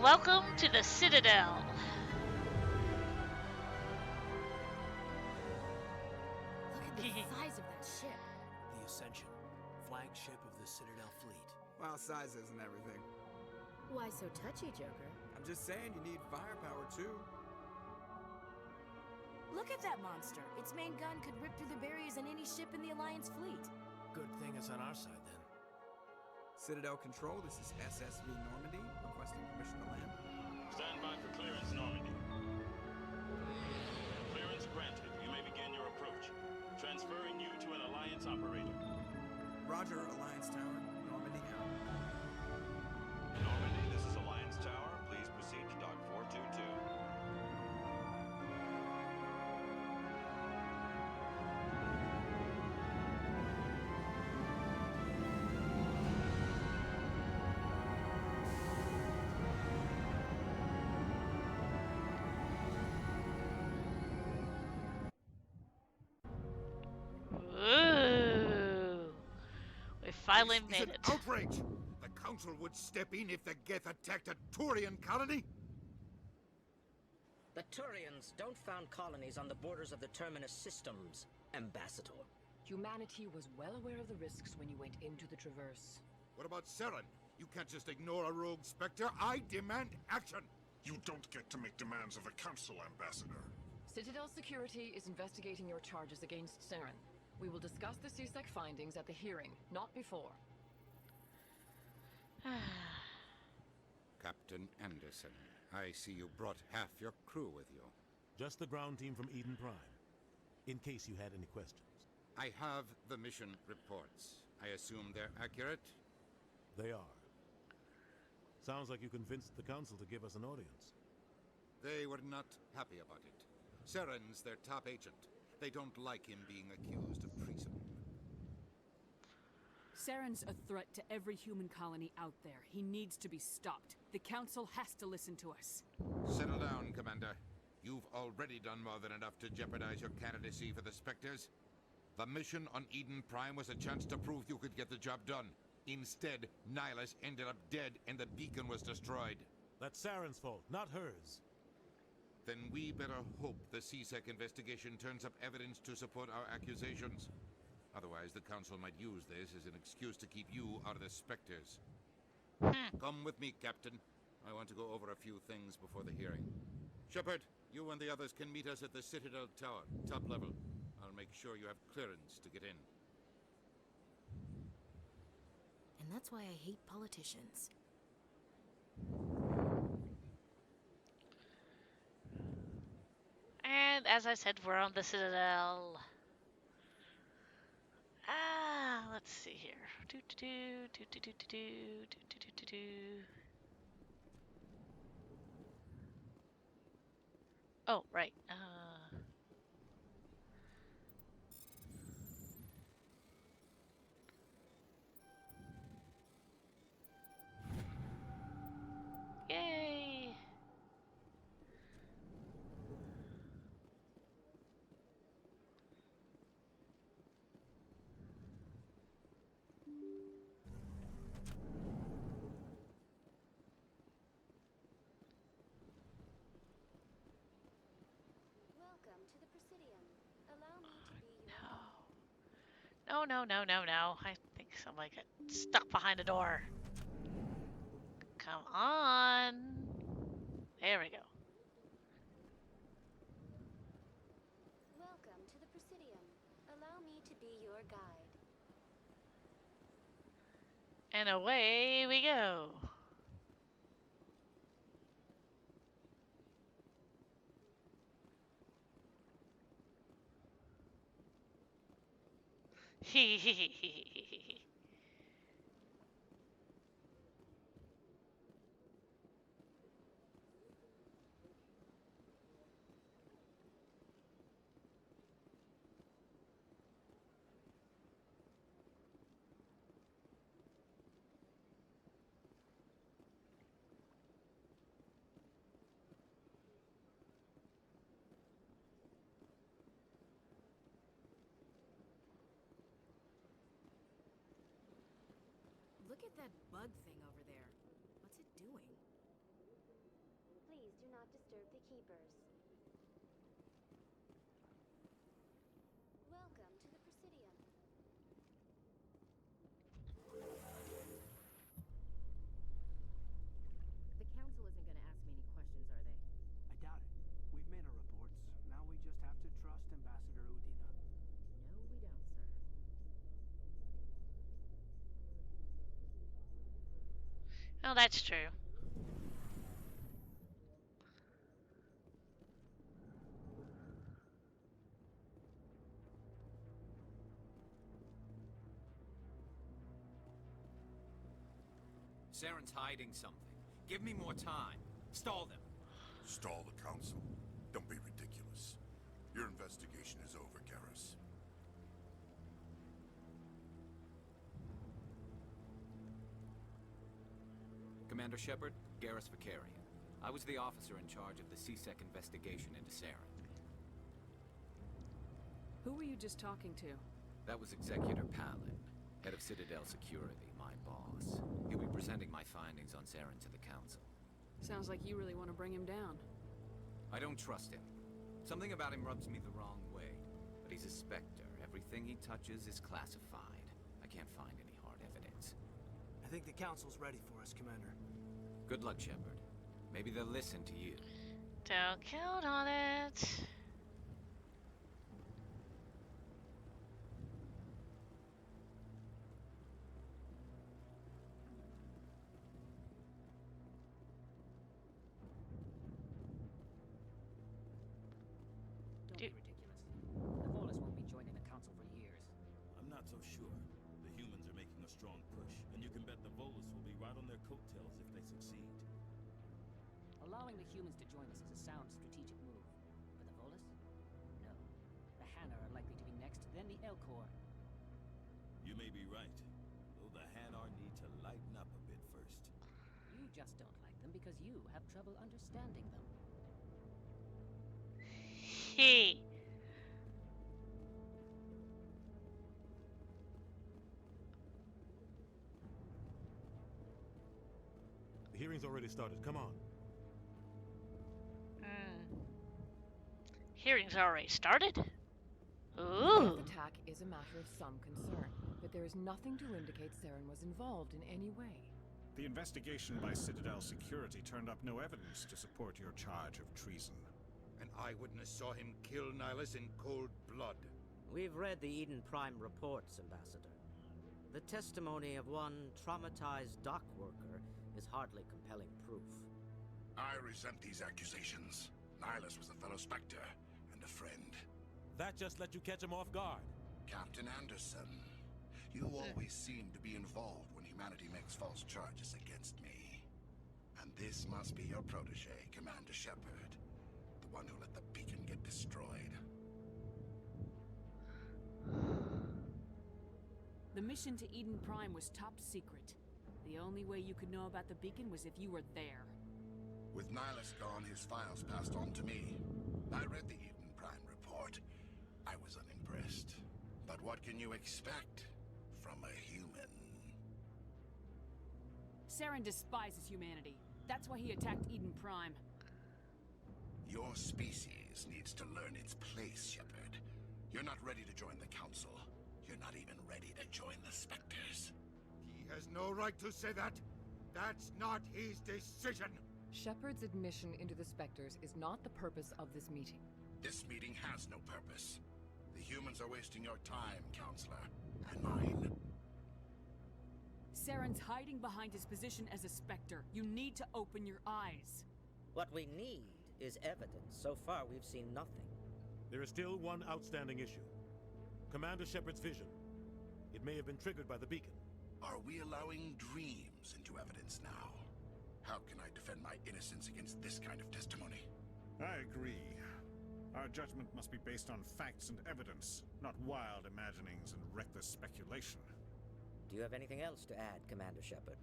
Welcome to the Citadel. flagship of the Citadel fleet. Well, sizes and everything. Why so touchy, Joker? I'm just saying you need firepower, too. Look at that monster. Its main gun could rip through the barriers in any ship in the Alliance fleet. Good thing it's on our side, then. Citadel Control, this is SSV Normandy, requesting permission to land. Stand by for clearance, Normandy. Clearance granted. You may begin your approach. Transferring you to an Alliance operator. Roger, Alliance Tower. Normandy out. Normandy, this is Alliance Tower. Please proceed to Dock 422. Ooh. We finally This made is an it. outrage! The Council would step in if the Geth attacked a Turian colony? The Turians don't found colonies on the borders of the Terminus systems, Ambassador. Humanity was well aware of the risks when you went into the Traverse. What about Seron? You can't just ignore a rogue Spectre. I demand action! You don't get to make demands of the Council, Ambassador. Citadel Security is investigating your charges against Seron. We will discuss the CSEC findings at the hearing, not before. Captain Anderson, I see you brought half your crew with you. Just the ground team from Eden Prime, in case you had any questions. I have the mission reports. I assume they're accurate? They are. Sounds like you convinced the Council to give us an audience. They were not happy about it. Seron's their top agent. They don't like him being accused of treason. Seron's a threat to every human colony out there. He needs to be stopped. The Council has to listen to us. Settle down, Commander. You've already done more than enough to jeopardize your candidacy for the Spectres. The mission on Eden Prime was a chance to prove you could get the job done. Instead, Nihilus ended up dead and the beacon was destroyed. That's Seron's fault, not hers. Then we better hope the CSEC investigation turns up evidence to support our accusations. Otherwise, the Council might use this as an excuse to keep you out of the Spectres. Come with me, Captain. I want to go over a few things before the hearing. Shepard, you and the others can meet us at the Citadel Tower, top level. I'll make sure you have clearance to get in. And that's why I hate politicians. And as I said, we're on the Citadel. Let's see here. Oh, right. Yay! Welcome to the Presidium. Allow me to be your No, no, no, no, no. I think somebody got stuck behind a door. Come on. There we go. Welcome to the Presidium. Allow me to be your guide. And away we go. Hee. Look at that bug thing over there. What's it doing? Please do not disturb the keepers. Welcome to the Presidium. Oh, that's true. Seron's hiding something. Give me more time. Stall them. Stall the council? Don't be ridiculous. Your investigation is over, Garrus. Commander Shepard, Garrus Vicarian. I was the officer in charge of the CSEC investigation into Seron. Who were you just talking to? That was Executor Palin, head of Citadel Security, my boss. He'll be presenting my findings on Seron to the council. Sounds like you really want to bring him down. I don't trust him. Something about him rubs me the wrong way. But he's a Spectre. Everything he touches is classified. I can't find any hard evidence. I think the council's ready for us, Commander. Good luck, Shepard. Maybe they'll listen to you. Don't count on it. Don't be ridiculous. The Volus won't be joining the council for years. I'm not so sure. The humans are making a strong push, and you can bet the Volus will be right on their coattails if they succeed. Allowing the humans to join us is a sound strategic move. But the Volus? No. The Hanar are likely to be next, then the Elcor. You may be right, though the Hanar need to lighten up a bit first. You just don't like them because you have trouble understanding them. Hey. The hearing's already started. Come on. Hearing's already started? The Ooh. death attack is a matter of some concern, but there is nothing to indicate Seron was involved in any way. The investigation by Citadel Security turned up no evidence to support your charge of treason. An eyewitness saw him kill Nihilus in cold blood. We've read the Eden Prime reports, Ambassador. The testimony of one traumatized dock worker is hardly compelling proof. I resent these accusations. Nihilus was a fellow Spectre and a friend. That just let you catch him off guard. Captain Anderson, you always seem to be involved when humanity makes false charges against me. And this must be your protege, Commander Shepard. The one who let the beacon get destroyed. The mission to Eden Prime was top secret. The only way you could know about the beacon was if you were there. With Nihilus gone, his files passed on to me. I read the Eden Prime report. I was unimpressed. But what can you expect from a human? Seron despises humanity. That's why he attacked Eden Prime. Your species needs to learn its place, Shepard. You're not ready to join the Council. You're not even ready to join the Spectres. He has no right to say that. That's not his decision. Shepard's admission into the Spectres is not the purpose of this meeting. This meeting has no purpose. The humans are wasting your time, Counselor, and mine. Seron's hiding behind his position as a Spectre. You need to open your eyes. What we need is evidence. So far, we've seen nothing. There is still one outstanding issue. Commander Shepard's vision. It may have been triggered by the beacon. Are we allowing dreams into evidence now? How can I defend my innocence against this kind of testimony? I agree. Our judgment must be based on facts and evidence, not wild imaginings and reckless speculation. Do you have anything else to add, Commander Shepard?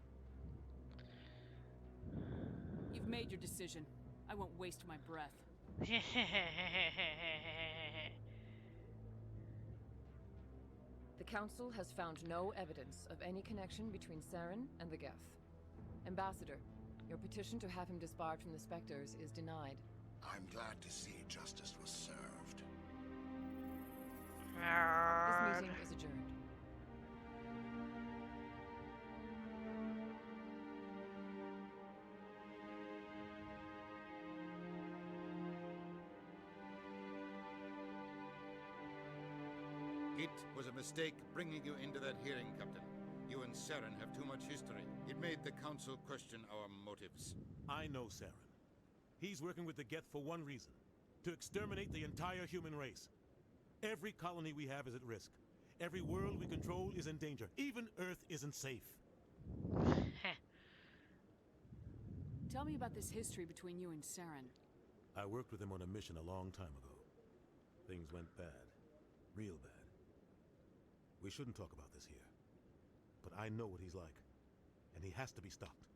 You've made your decision. I won't waste my breath. The Council has found no evidence of any connection between Seron and the Geth. Ambassador, your petition to have him disbarred from the Spectres is denied. I'm glad to see justice was served. This meeting is adjourned. It was a mistake bringing you into that hearing, Captain. You and Seron have too much history. It made the Council question our motives. I know Seron. He's working with the Geth for one reason. To exterminate the entire human race. Every colony we have is at risk. Every world we control is in danger. Even Earth isn't safe. Tell me about this history between you and Seron. I worked with him on a mission a long time ago. Things went bad. Real bad. We shouldn't talk about this here. But I know what he's like. And he has to be stopped.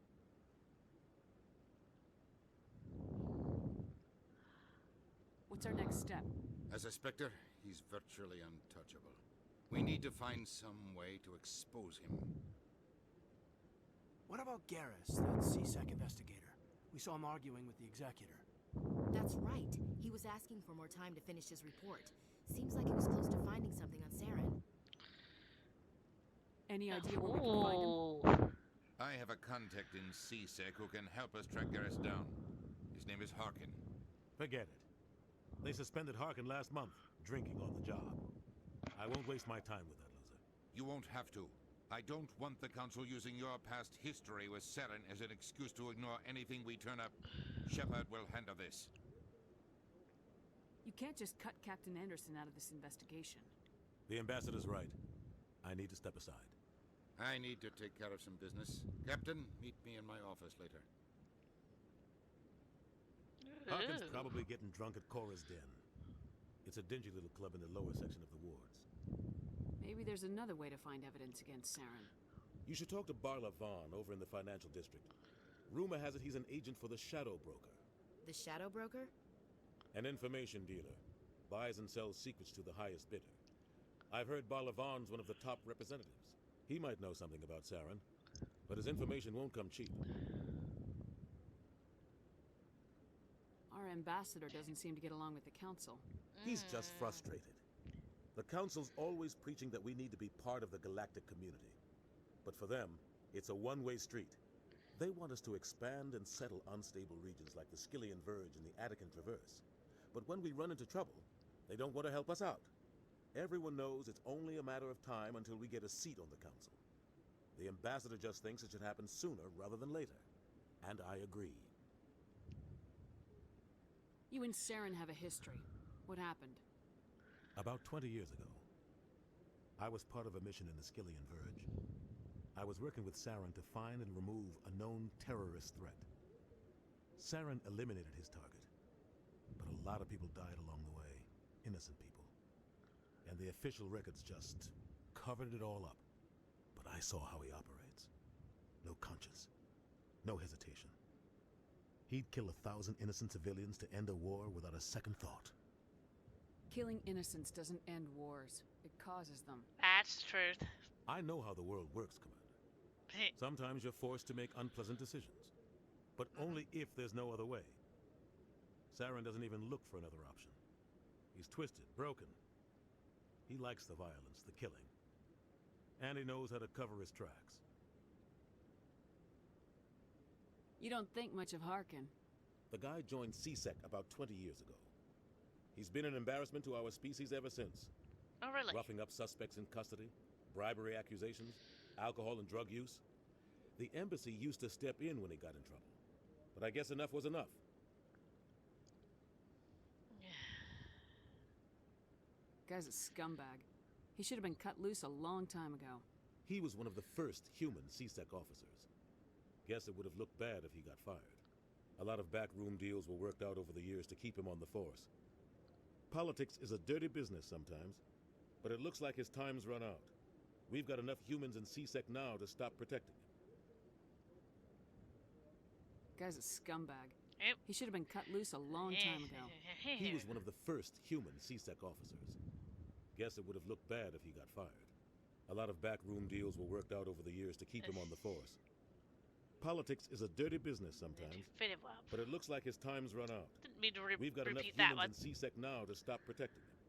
What's our next step? As a Spectre, he's virtually untouchable. We need to find some way to expose him. What about Garrus, that CSEC investigator? We saw him arguing with the Executor. That's right. He was asking for more time to finish his report. Seems like he was close to finding something on Seron. Any idea where we can find him? I have a contact in CSEC who can help us track Garrus down. His name is Harkin. Forget it. They suspended Harkin last month, drinking on the job. I won't waste my time with that loser. You won't have to. I don't want the Council using your past history with Seron as an excuse to ignore anything we turn up. Shepard will handle this. You can't just cut Captain Anderson out of this investigation. The Ambassador's right. I need to step aside. I need to take care of some business. Captain, meet me in my office later. Harkin's probably getting drunk at Cora's Den. It's a dingy little club in the lower section of the wards. Maybe there's another way to find evidence against Seron. You should talk to Barla Vaughn over in the financial district. Rumor has it he's an agent for the Shadow Broker. The Shadow Broker? An information dealer. Buys and sells secrets to the highest bidder. I've heard Barla Vaughn's one of the top representatives. He might know something about Seron, but his information won't come cheap. Our ambassador doesn't seem to get along with the Council. He's just frustrated. The Council's always preaching that we need to be part of the galactic community. But for them, it's a one-way street. They want us to expand and settle unstable regions like the Skillian Verge and the Attican Traverse. But when we run into trouble, they don't want to help us out. Everyone knows it's only a matter of time until we get a seat on the Council. The Ambassador just thinks it should happen sooner rather than later. And I agree. You and Seron have a history. What happened? About 20 years ago, I was part of a mission in the Skillian Verge. I was working with Seron to find and remove a known terrorist threat. Seron eliminated his target, but a lot of people died along the way, innocent people. And the official records just covered it all up. But I saw how he operates. No conscience, no hesitation. He'd kill 1,000 innocent civilians to end a war without a second thought. Killing innocents doesn't end wars. It causes them. That's the truth. I know how the world works, Commander. Sometimes you're forced to make unpleasant decisions. But only if there's no other way. Seron doesn't even look for another option. He's twisted, broken. He likes the violence, the killing. And he knows how to cover his tracks. You don't think much of Harkin. The guy joined CSEC about 20 years ago. He's been an embarrassment to our species ever since. Oh, really? Roughing up suspects in custody, bribery accusations, alcohol and drug use. The embassy used to step in when he got in trouble. But I guess enough was enough. Guy's a scumbag. He should have been cut loose a long time ago. He was one of the first human CSEC officers. Guess it would have looked bad if he got fired. A lot of backroom deals were worked out over the years to keep him on the force. Politics is a dirty business sometimes, but it looks like his time's run out. We've got enough humans in CSEC now to stop protecting him. Guy's a scumbag. Yep. He should have been cut loose a long time ago. He was one of the first human CSEC officers. Guess it would have looked bad if he got fired. A lot of backroom deals were worked out over the years to keep him on the force. Politics is a dirty business sometimes, but it looks like his time's run out. Didn't mean to We've got enough repeat that one. humans in CSEC now to stop protecting him.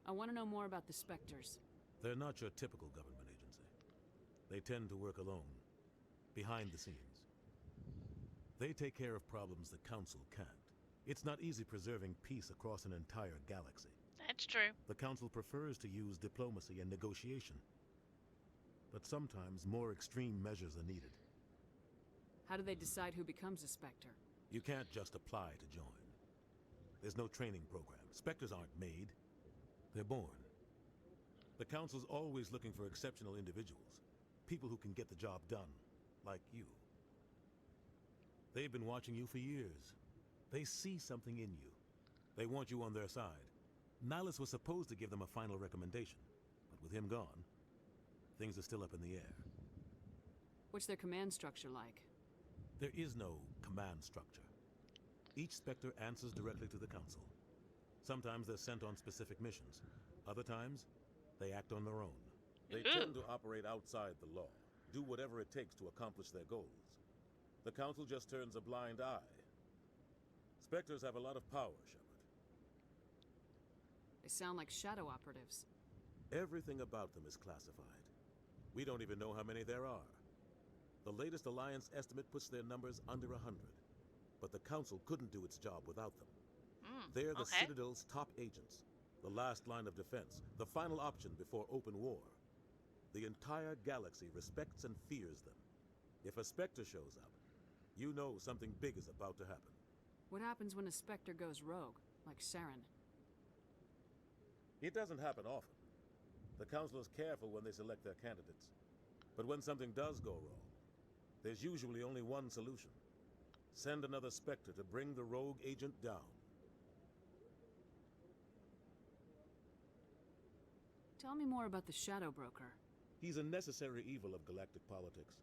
I want to know more about the Spectres. They're not your typical government agency. They tend to work alone, behind the scenes. They take care of problems the Council can't. It's not easy preserving peace across an entire galaxy. It's true. The Council prefers to use diplomacy and negotiation. But sometimes more extreme measures are needed. How do they decide who becomes a Spectre? You can't just apply to join. There's no training program. Spectres aren't made. They're born. The Council's always looking for exceptional individuals. People who can get the job done. Like you. They've been watching you for years. They see something in you. They want you on their side. Nihilus was supposed to give them a final recommendation. But with him gone, things are still up in the air. What's their command structure like? There is no command structure. Each Spectre answers directly to the Council. Sometimes they're sent on specific missions. Other times, they act on their own. They tend to operate outside the law, do whatever it takes to accomplish their goals. The Council just turns a blind eye. Spectres have a lot of power, Shepard. They sound like shadow operatives. Everything about them is classified. We don't even know how many there are. The latest Alliance estimate puts their numbers under 100. But the Council couldn't do its job without them. They're the Citadel's top agents, the last line of defense, the final option before open war. The entire galaxy respects and fears them. If a Spectre shows up, you know something big is about to happen. What happens when a Spectre goes rogue, like Seron? It doesn't happen often. The Council is careful when they select their candidates. But when something does go wrong, there's usually only one solution. Send another Spectre to bring the rogue agent down. Tell me more about the Shadow Broker. He's a necessary evil of galactic politics.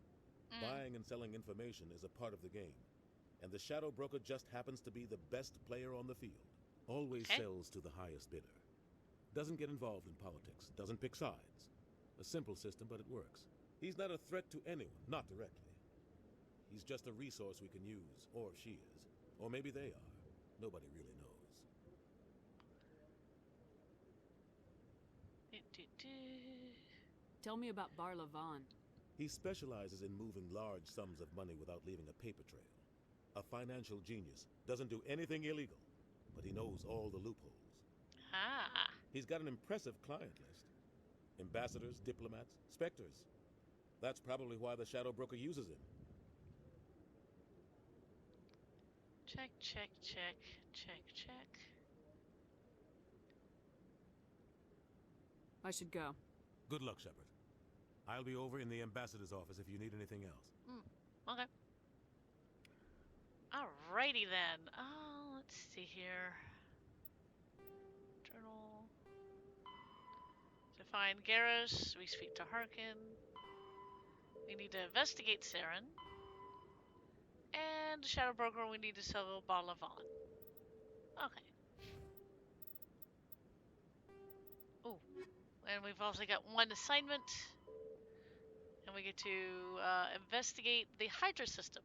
Buying and selling information is a part of the game. And the Shadow Broker just happens to be the best player on the field. Always sells to the highest bidder. Doesn't get involved in politics. Doesn't pick sides. A simple system, but it works. He's not a threat to anyone, not directly. He's just a resource we can use, or she is. Or maybe they are. Nobody really knows. Tell me about Barla Vaughn. He specializes in moving large sums of money without leaving a paper trail. A financial genius. Doesn't do anything illegal, but he knows all the loopholes. He's got an impressive client list. Ambassadors, diplomats, Spectres. That's probably why the Shadow Broker uses him. Check, check, check, check, check. I should go. Good luck, Shepard. I'll be over in the ambassador's office if you need anything else. Okay. Alrighty then. Let's see here. Journal. To find Garrus, we speak to Harkin. We need to investigate Seron. And Shadow Broker, we need to sell Barla Vaughn. Okay. Ooh. And we've also got one assignment. And we get to investigate the Hydra system.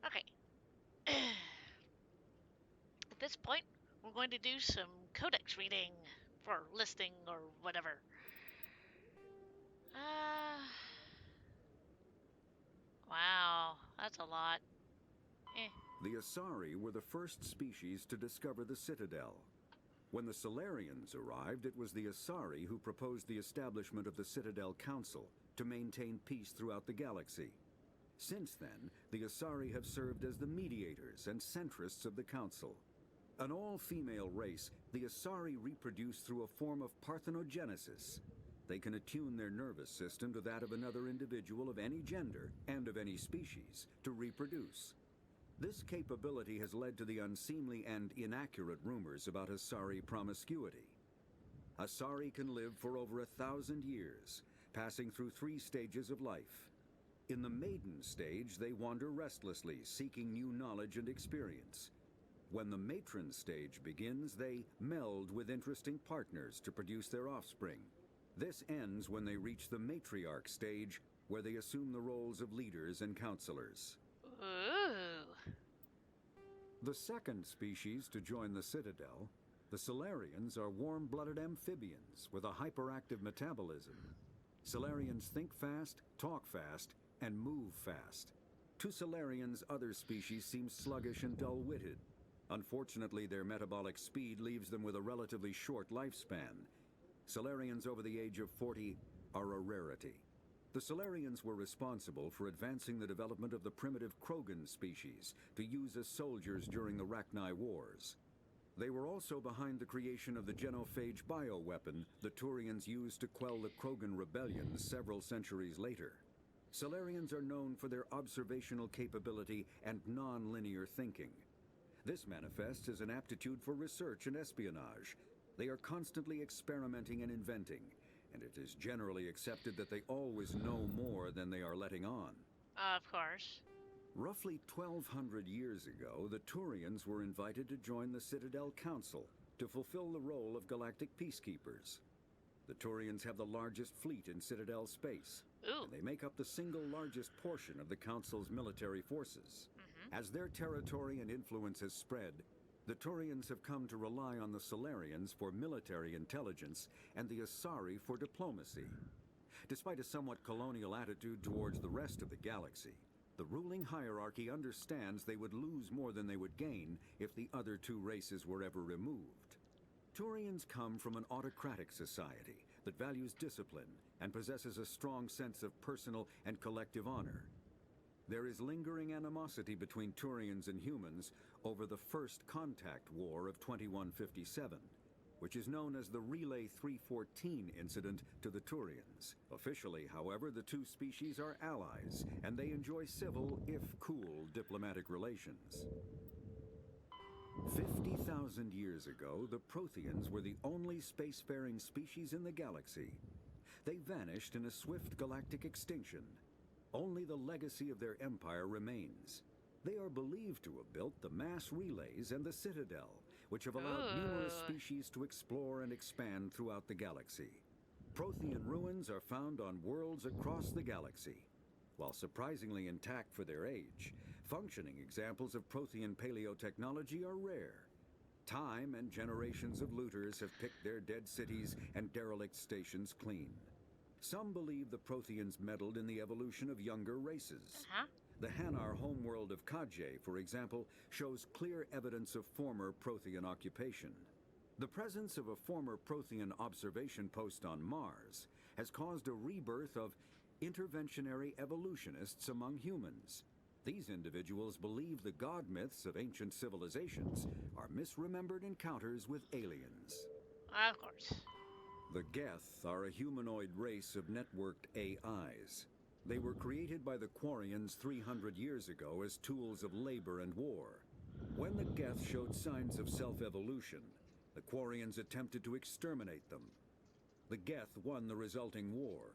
Okay. At this point, we're going to do some codex reading for listing or whatever. Wow, that's a lot. The Asari were the first species to discover the Citadel. When the Solarians arrived, it was the Asari who proposed the establishment of the Citadel Council to maintain peace throughout the galaxy. Since then, the Asari have served as the mediators and centrists of the Council. An all-female race, the Asari reproduce through a form of parthenogenesis. They can attune their nervous system to that of another individual of any gender and of any species to reproduce. This capability has led to the unseemly and inaccurate rumors about Asari promiscuity. Asari can live for over 1,000 years, passing through 3 stages of life. In the maiden stage, they wander restlessly, seeking new knowledge and experience. When the matron stage begins, they meld with interesting partners to produce their offspring. This ends when they reach the matriarch stage, where they assume the roles of leaders and counselors. Ooh. The second species to join the Citadel, the Solarians, are warm-blooded amphibians with a hyperactive metabolism. Solarians think fast, talk fast, and move fast. To Solarians, other species seem sluggish and dull-witted. Unfortunately, their metabolic speed leaves them with a relatively short lifespan. Solarians over the age of 40 are a rarity. The Solarians were responsible for advancing the development of the primitive Krogan species to use as soldiers during the Rachni Wars. They were also behind the creation of the genophage bioweapon the Turians used to quell the Krogan rebellions several centuries later. Solarians are known for their observational capability and non-linear thinking. This manifests as an aptitude for research and espionage. They are constantly experimenting and inventing, and it is generally accepted that they always know more than they are letting on. Of course. Roughly 1,200 years ago, the Turians were invited to join the Citadel Council to fulfill the role of galactic peacekeepers. The Turians have the largest fleet in Citadel space, and they make up the single largest portion of the Council's military forces. As their territory and influence has spread, the Turians have come to rely on the Solarians for military intelligence and the Asari for diplomacy. Despite a somewhat colonial attitude towards the rest of the galaxy, the ruling hierarchy understands they would lose more than they would gain if the other two races were ever removed. Turians come from an autocratic society that values discipline and possesses a strong sense of personal and collective honor. There is lingering animosity between Turians and humans over the First Contact War of 2157, which is known as the Relay 314 incident to the Turians. Officially, however, the two species are allies, and they enjoy civil, if cool, diplomatic relations. 50,000 years ago, the Protheans were the only spacefaring species in the galaxy. They vanished in a swift galactic extinction. Only the legacy of their empire remains. They are believed to have built the mass relays and the Citadel, which have allowed numerous species to explore and expand throughout the galaxy. Prothean ruins are found on worlds across the galaxy. While surprisingly intact for their age, functioning examples of Prothean paleotechnology are rare. Time and generations of looters have picked their dead cities and derelict stations clean. Some believe the Protheans meddled in the evolution of younger races. The Hanar homeworld of Kaje, for example, shows clear evidence of former Prothean occupation. The presence of a former Prothean observation post on Mars has caused a rebirth of interventionary evolutionists among humans. These individuals believe the god myths of ancient civilizations are misremembered encounters with aliens. Of course. The Geth are a humanoid race of networked AIs. They were created by the Quarians 300 years ago as tools of labor and war. When the Geth showed signs of self-evolution, the Quarians attempted to exterminate them. The Geth won the resulting war.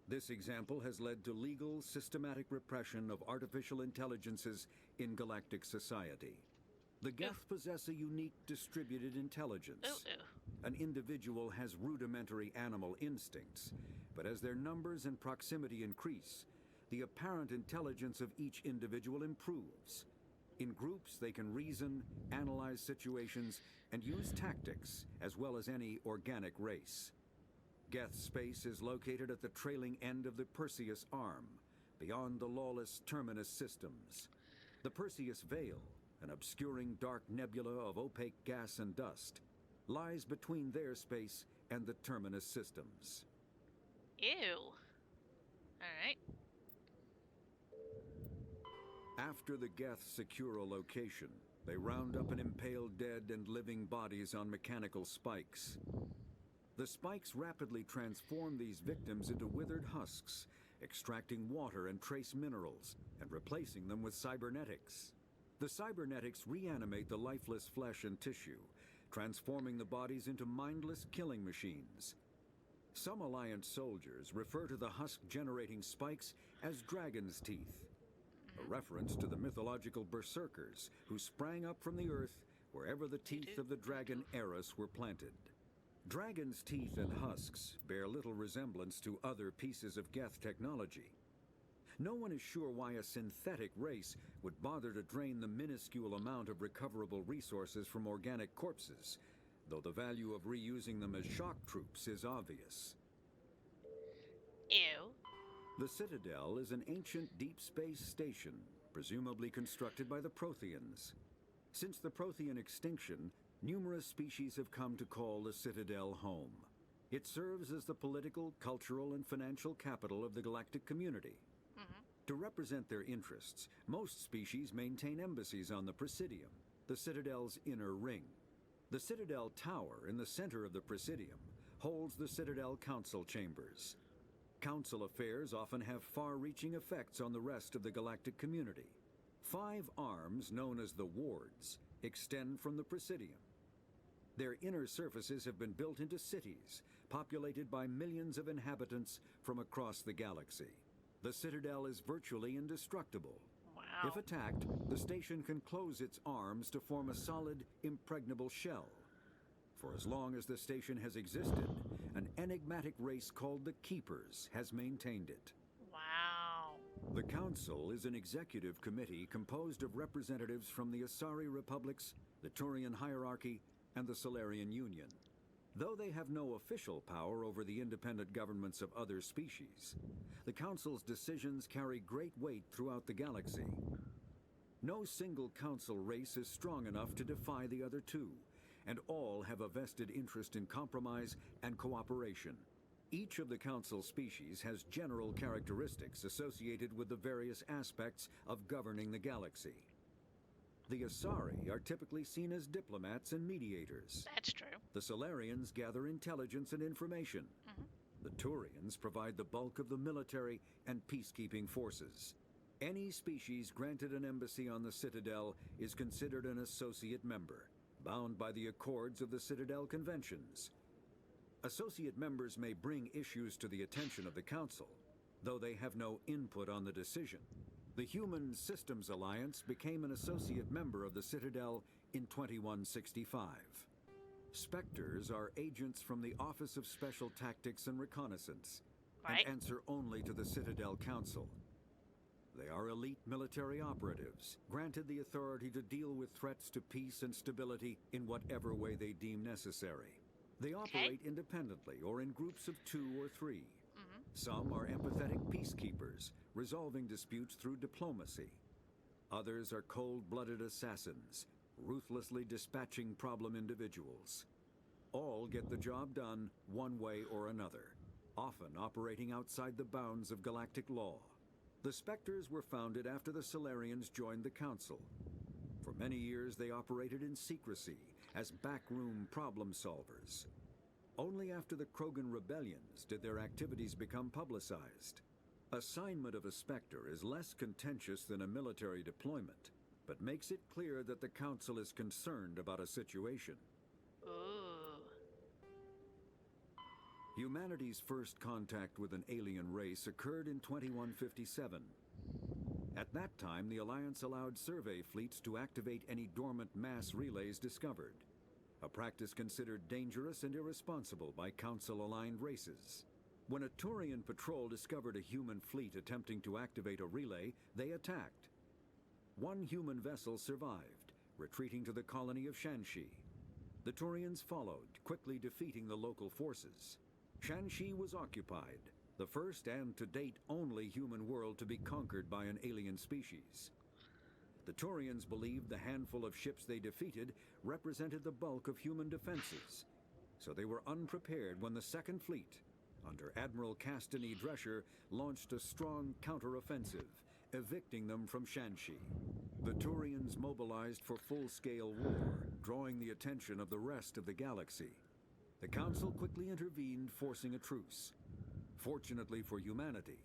This example has led to legal, systematic repression of artificial intelligences in galactic society. The Geth possess a unique distributed intelligence. An individual has rudimentary animal instincts, but as their numbers and proximity increase, the apparent intelligence of each individual improves. In groups, they can reason, analyze situations, and use tactics, as well as any organic race. Geth space is located at the trailing end of the Perseus Arm, beyond the lawless Terminus systems. The Perseus Veil, an obscuring dark nebula of opaque gas and dust, lies between their space and the Terminus systems. Ew. Alright. After the Geth secure a location, they round up and impale dead and living bodies on mechanical spikes. The spikes rapidly transform these victims into withered husks, extracting water and trace minerals, and replacing them with cybernetics. The cybernetics reanimate the lifeless flesh and tissue, transforming the bodies into mindless killing machines. Some Alliance soldiers refer to the husk-generating spikes as dragon's teeth, a reference to the mythological berserkers who sprang up from the earth wherever the teeth of the dragon Eris were planted. Dragon's teeth and husks bear little resemblance to other pieces of Geth technology. No one is sure why a synthetic race would bother to drain the minuscule amount of recoverable resources from organic corpses, though the value of reusing them as shock troops is obvious. Ew. The Citadel is an ancient deep space station presumably constructed by the Protheans. Since the Prothean extinction, numerous species have come to call the Citadel home. It serves as the political, cultural, and financial capital of the galactic community. To represent their interests, most species maintain embassies on the Presidium, the Citadel's inner ring. The Citadel Tower in the center of the Presidium holds the Citadel Council chambers. Council affairs often have far-reaching effects on the rest of the galactic community. 5 arms, known as the wards, extend from the Presidium. Their inner surfaces have been built into cities, populated by millions of inhabitants from across the galaxy. The Citadel is virtually indestructible. Wow. If attacked, the station can close its arms to form a solid, impregnable shell. For as long as the station has existed, an enigmatic race called the Keepers has maintained it. Wow. The Council is an executive committee composed of representatives from the Asari Republics, the Turian Hierarchy, and the Solarian Union. Though they have no official power over the independent governments of other species, the Council's decisions carry great weight throughout the galaxy. No single Council race is strong enough to defy the other two, and all have a vested interest in compromise and cooperation. Each of the Council species has general characteristics associated with the various aspects of governing the galaxy. The Asari are typically seen as diplomats and mediators. That's true. The Solarians gather intelligence and information. The Turians provide the bulk of the military and peacekeeping forces. Any species granted an embassy on the Citadel is considered an associate member, bound by the accords of the Citadel Conventions. Associate members may bring issues to the attention of the Council, though they have no input on the decision. The Human Systems Alliance became an associate member of the Citadel in 2165. Spectres are agents from the Office of Special Tactics and Reconnaissance, and answer only to the Citadel Council. They are elite military operatives, granted the authority to deal with threats to peace and stability in whatever way they deem necessary. They operate independently or in groups of 2 or 3. Some are empathetic peacekeepers, resolving disputes through diplomacy. Others are cold-blooded assassins, ruthlessly dispatching problem individuals. All get the job done one way or another, often operating outside the bounds of galactic law. The Spectres were founded after the Solarians joined the Council. For many years they operated in secrecy as backroom problem solvers. Only after the Krogan rebellions did their activities become publicized. Assignment of a Spectre is less contentious than a military deployment, but makes it clear that the Council is concerned about a situation. Humanity's first contact with an alien race occurred in 2157. At that time, the Alliance allowed survey fleets to activate any dormant mass relays discovered, a practice considered dangerous and irresponsible by Council-aligned races. When a Turian patrol discovered a human fleet attempting to activate a relay, they attacked. One human vessel survived, retreating to the colony of Shanxi. The Turians followed, quickly defeating the local forces. Shanxi was occupied, the first and to date only human world to be conquered by an alien species. The Turians believed the handful of ships they defeated represented the bulk of human defenses, so they were unprepared when the Second Fleet, under Admiral Castany Drescher, launched a strong counteroffensive, evicting them from Shanxi. The Turians mobilized for full-scale war, drawing the attention of the rest of the galaxy. The Council quickly intervened, forcing a truce. Fortunately for humanity,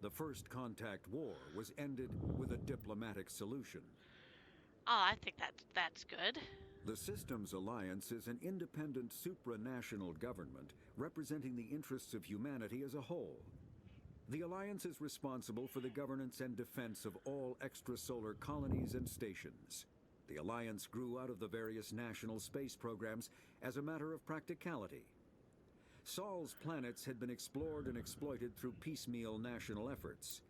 the First Contact War was ended with a diplomatic solution. Oh, I think that's good. The Systems Alliance is an independent supranational government representing the interests of humanity as a whole. The Alliance is responsible for the governance and defense of all extrasolar colonies and stations. The Alliance grew out of the various national space programs as a matter of practicality. Sol's planets had been explored and exploited through piecemeal national efforts.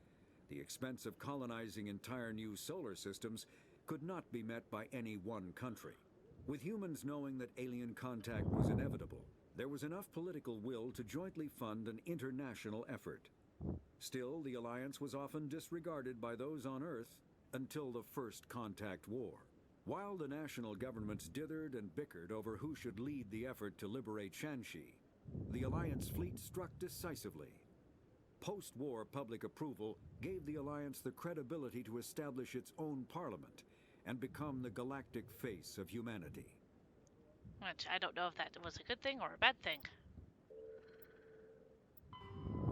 The expense of colonizing entire new solar systems could not be met by any one country. With humans knowing that alien contact was inevitable, there was enough political will to jointly fund an international effort. Still, the Alliance was often disregarded by those on Earth, until the First Contact War. While the national governments dithered and bickered over who should lead the effort to liberate Shanxi, the Alliance fleet struck decisively. Post-war public approval gave the Alliance the credibility to establish its own parliament and become the galactic face of humanity. Which I don't know if that was a good thing or a bad thing.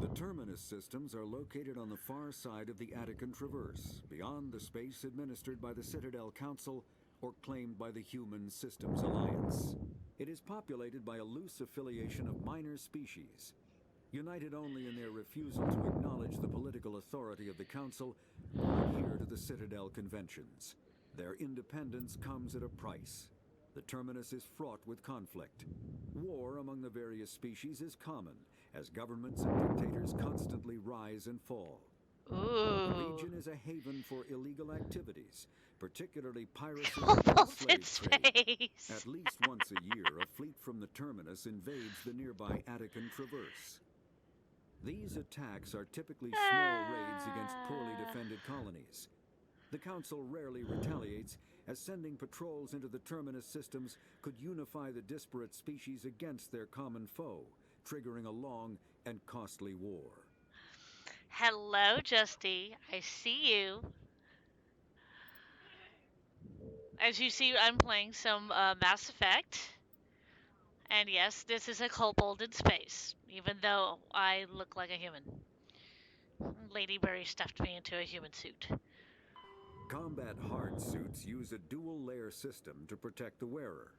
The terminus systems are located on the far side of the Attican Traverse, beyond the space administered by the Citadel Council or claimed by the Human Systems Alliance. It is populated by a loose affiliation of minor species, united only in their refusal to acknowledge the political authority of the Council or adhere to the Citadel Conventions. Their independence comes at a price. The terminus is fraught with conflict. War among the various species is common, as governments and dictators constantly rise and fall. The region is a haven for illegal activities, particularly piracy and slave trade. At least once a year, a fleet from the terminus invades the nearby Attican Traverse. These attacks are typically small raids against poorly defended colonies. The Council rarely retaliates, as sending patrols into the terminus systems could unify the disparate species against their common foe, triggering a long and costly war. Hello, Justy. I see you. As you see, I'm playing some Mass Effect. And yes, this is a kobold in space, even though I look like a human. Lady Berry stuffed me into a human suit. Combat hard suits use a dual-layer system to protect the wearer.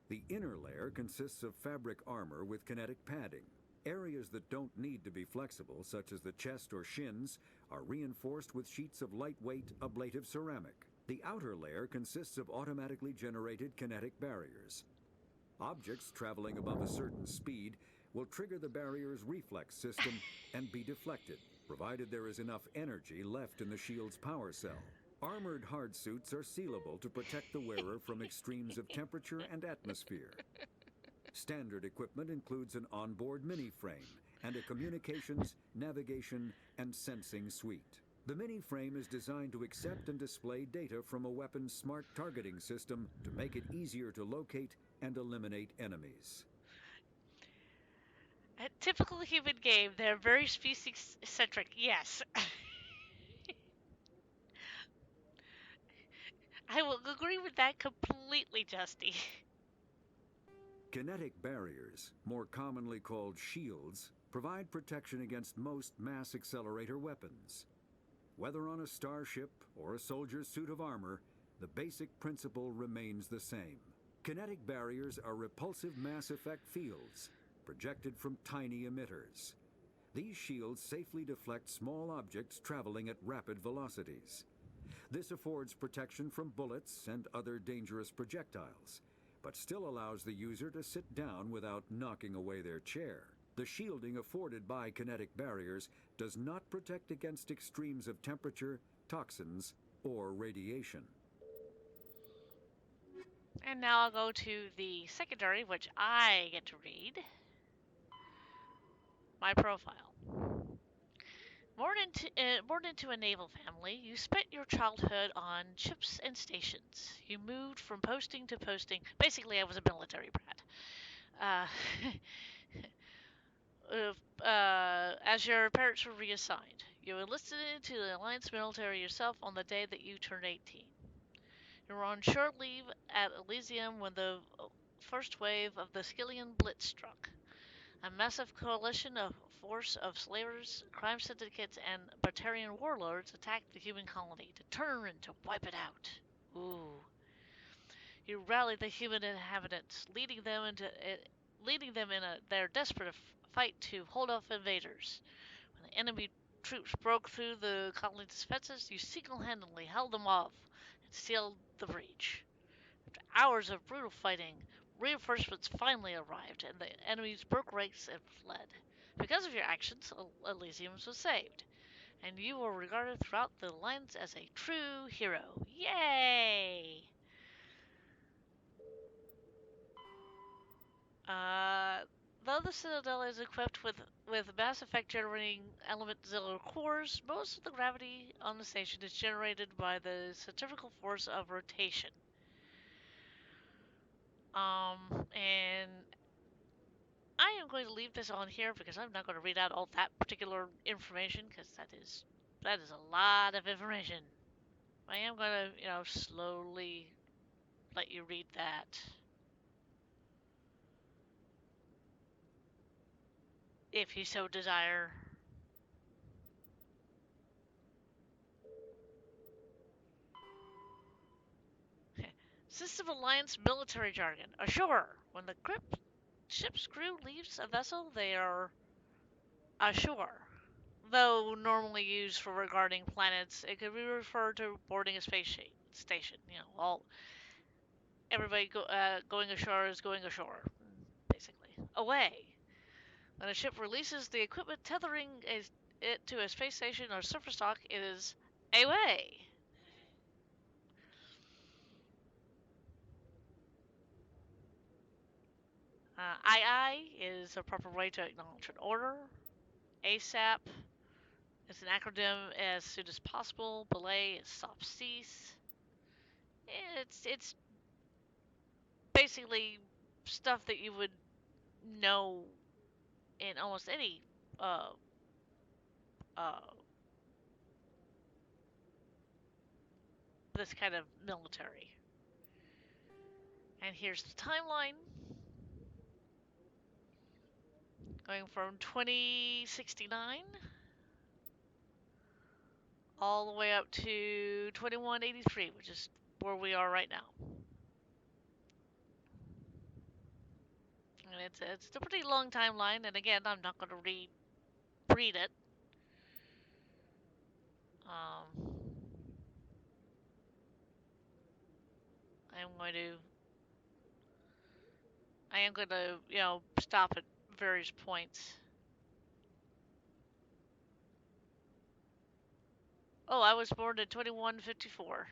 The inner layer consists of fabric armor with kinetic padding. Areas that don't need to be flexible, such as the chest or shins, are reinforced with sheets of lightweight, ablative ceramic. The outer layer consists of automatically generated kinetic barriers. Objects traveling above a certain speed will trigger the barrier's reflex system and be deflected, provided there is enough energy left in the shield's power cell. Armored hard suits are sealable to protect the wearer from extremes of temperature and atmosphere. Standard equipment includes an onboard mini-frame and a communications, navigation, and sensing suite. The mini-frame is designed to accept and display data from a weapon's smart targeting system to make it easier to locate and eliminate enemies. A typical human game, they're very species-centric, yes. I will agree with that completely, Justy. Kinetic barriers, more commonly called shields, provide protection against most mass accelerator weapons. Whether on a starship or a soldier's suit of armor, the basic principle remains the same. Kinetic barriers are repulsive mass effect fields, projected from tiny emitters. These shields safely deflect small objects traveling at rapid velocities. This affords protection from bullets and other dangerous projectiles, but still allows the user to sit down without knocking away their chair. The shielding afforded by kinetic barriers does not protect against extremes of temperature, toxins, or radiation. And now I'll go to the secondary, which I get to read. My profile. Born into a naval family, you spent your childhood on ships and stations. You moved from posting to posting. Basically, I was a military brat. As your parents were reassigned. You enlisted into the Alliance military yourself on the day that you turned 18. You were on short leave at Elysium when the first wave of the Skillian Blitz struck. A massive coalition of force of slavers, crime syndicates, and Batarian warlords attacked the human colony, determined to wipe it out. Ooh. You rallied the human inhabitants, leading them in their desperate fight to hold off invaders. When the enemy troops broke through the colony's defenses, you single-handedly held them off and sealed the breach. After hours of brutal fighting, reinforcements finally arrived, and the enemies broke ranks and fled. Because of your actions, Elysium was saved, and you were regarded throughout the Alliance as a true hero. Yay! Though the Citadel is equipped with mass effect generating element zilla cores, most of the gravity on the station is generated by the centrifugal force of rotation. And I am going to leave this on here because I'm not going to read out all that particular information because that is a lot of information. I am going to, slowly let you read that. If you so desire. System Alliance military jargon. Ashore. When the ship's crew leaves a vessel, they are ashore. Though normally used for regarding planets, it could be referred to boarding a space station. Everybody going ashore is going ashore, basically. Away. When a ship releases the equipment tethering it to a space station or surface dock, it is away. II is a proper way to acknowledge an order. ASAP is an acronym as soon as possible. Belay is soft cease. It's basically stuff that you would know in almost any uh, uh, this kind of military. And here's the timeline. Going from 2069 all the way up to 2183, which is where we are right now. And it's a pretty long timeline, and again, I'm not going to read it. I'm going to I am going to, stop at various points. Oh, I was born in 2154.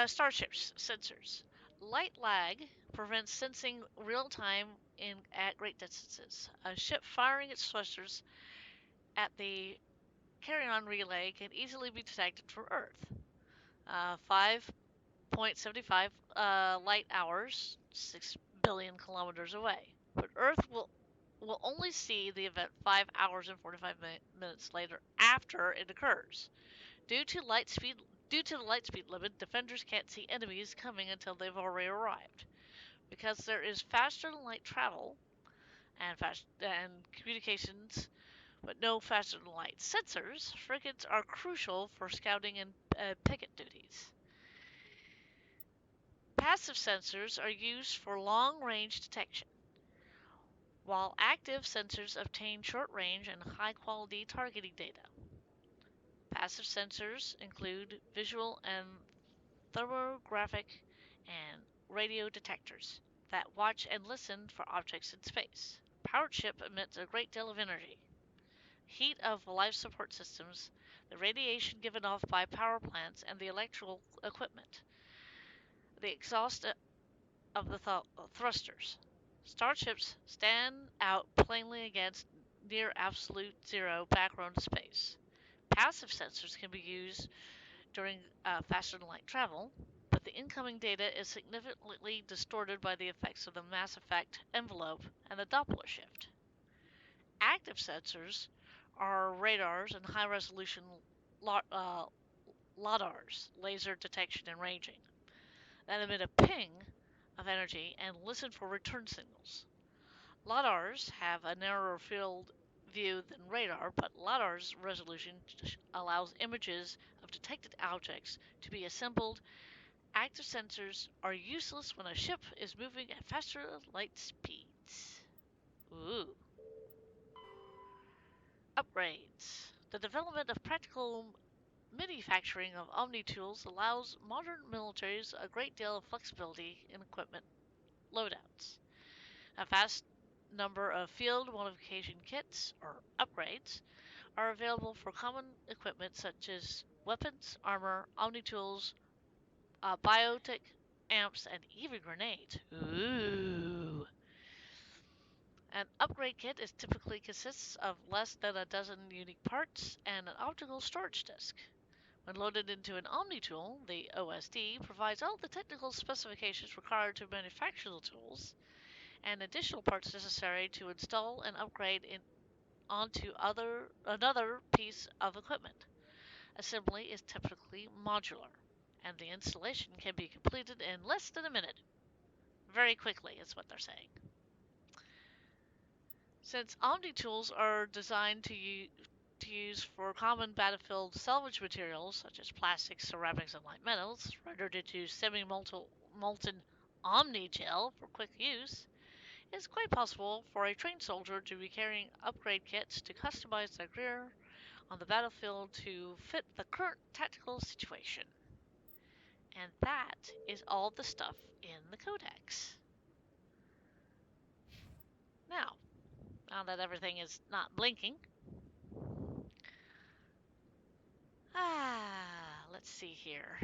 Starships sensors. Light lag prevents sensing real time at great distances. A ship firing its thrusters at the carry-on relay can easily be detected from Earth. 5.75 light hours, 6 billion kilometers away. But Earth will only see the event 5 hours and 45 minutes later after it occurs. Due to the light speed limit, defenders can't see enemies coming until they've already arrived. Because there is faster than light travel and communications, but no faster than light sensors, frigates are crucial for scouting and picket duties. Passive sensors are used for long-range detection, while active sensors obtain short-range and high-quality targeting data. Passive sensors include visual and thermographic and radio detectors that watch and listen for objects in space. Powered ship emits a great deal of energy. Heat of life support systems, the radiation given off by power plants, and the electrical equipment. The exhaust of the thrusters. Starships stand out plainly against near absolute zero background space. Passive sensors can be used during faster than light travel, but the incoming data is significantly distorted by the effects of the mass effect envelope and the Doppler shift. Active sensors are radars and high resolution LODARs, laser detection and ranging, that emit a ping of energy and listen for return signals. LODARs have a narrower field view than radar, but LODAR's resolution allows images of detected objects to be assembled. Active sensors are useless when a ship is moving at faster light speeds. Ooh. Upgrades. The development of practical manufacturing of Omni tools allows modern militaries a great deal of flexibility in equipment loadouts. A vast number of field modification kits, or upgrades, are available for common equipment such as weapons, armor, omni-tools, biotech, amps, and even grenades. Ooh. An upgrade kit is typically consists of less than a dozen unique parts and an optical storage disk. When loaded into an Omni tool, the OSD provides all the technical specifications required to manufacture the tools and additional parts necessary to install and upgrade onto another piece of equipment. Assembly is typically modular, and the installation can be completed in less than a minute. Very quickly, is what they're saying. Since Omni tools are designed to use for common battlefield salvage materials such as plastics, ceramics, and light metals, rendered into semi-molten Omni gel for quick use, it's quite possible for a trained soldier to be carrying upgrade kits to customize their gear on the battlefield to fit the current tactical situation. And that is all the stuff in the Codex. Now that everything is not blinking, let's see here.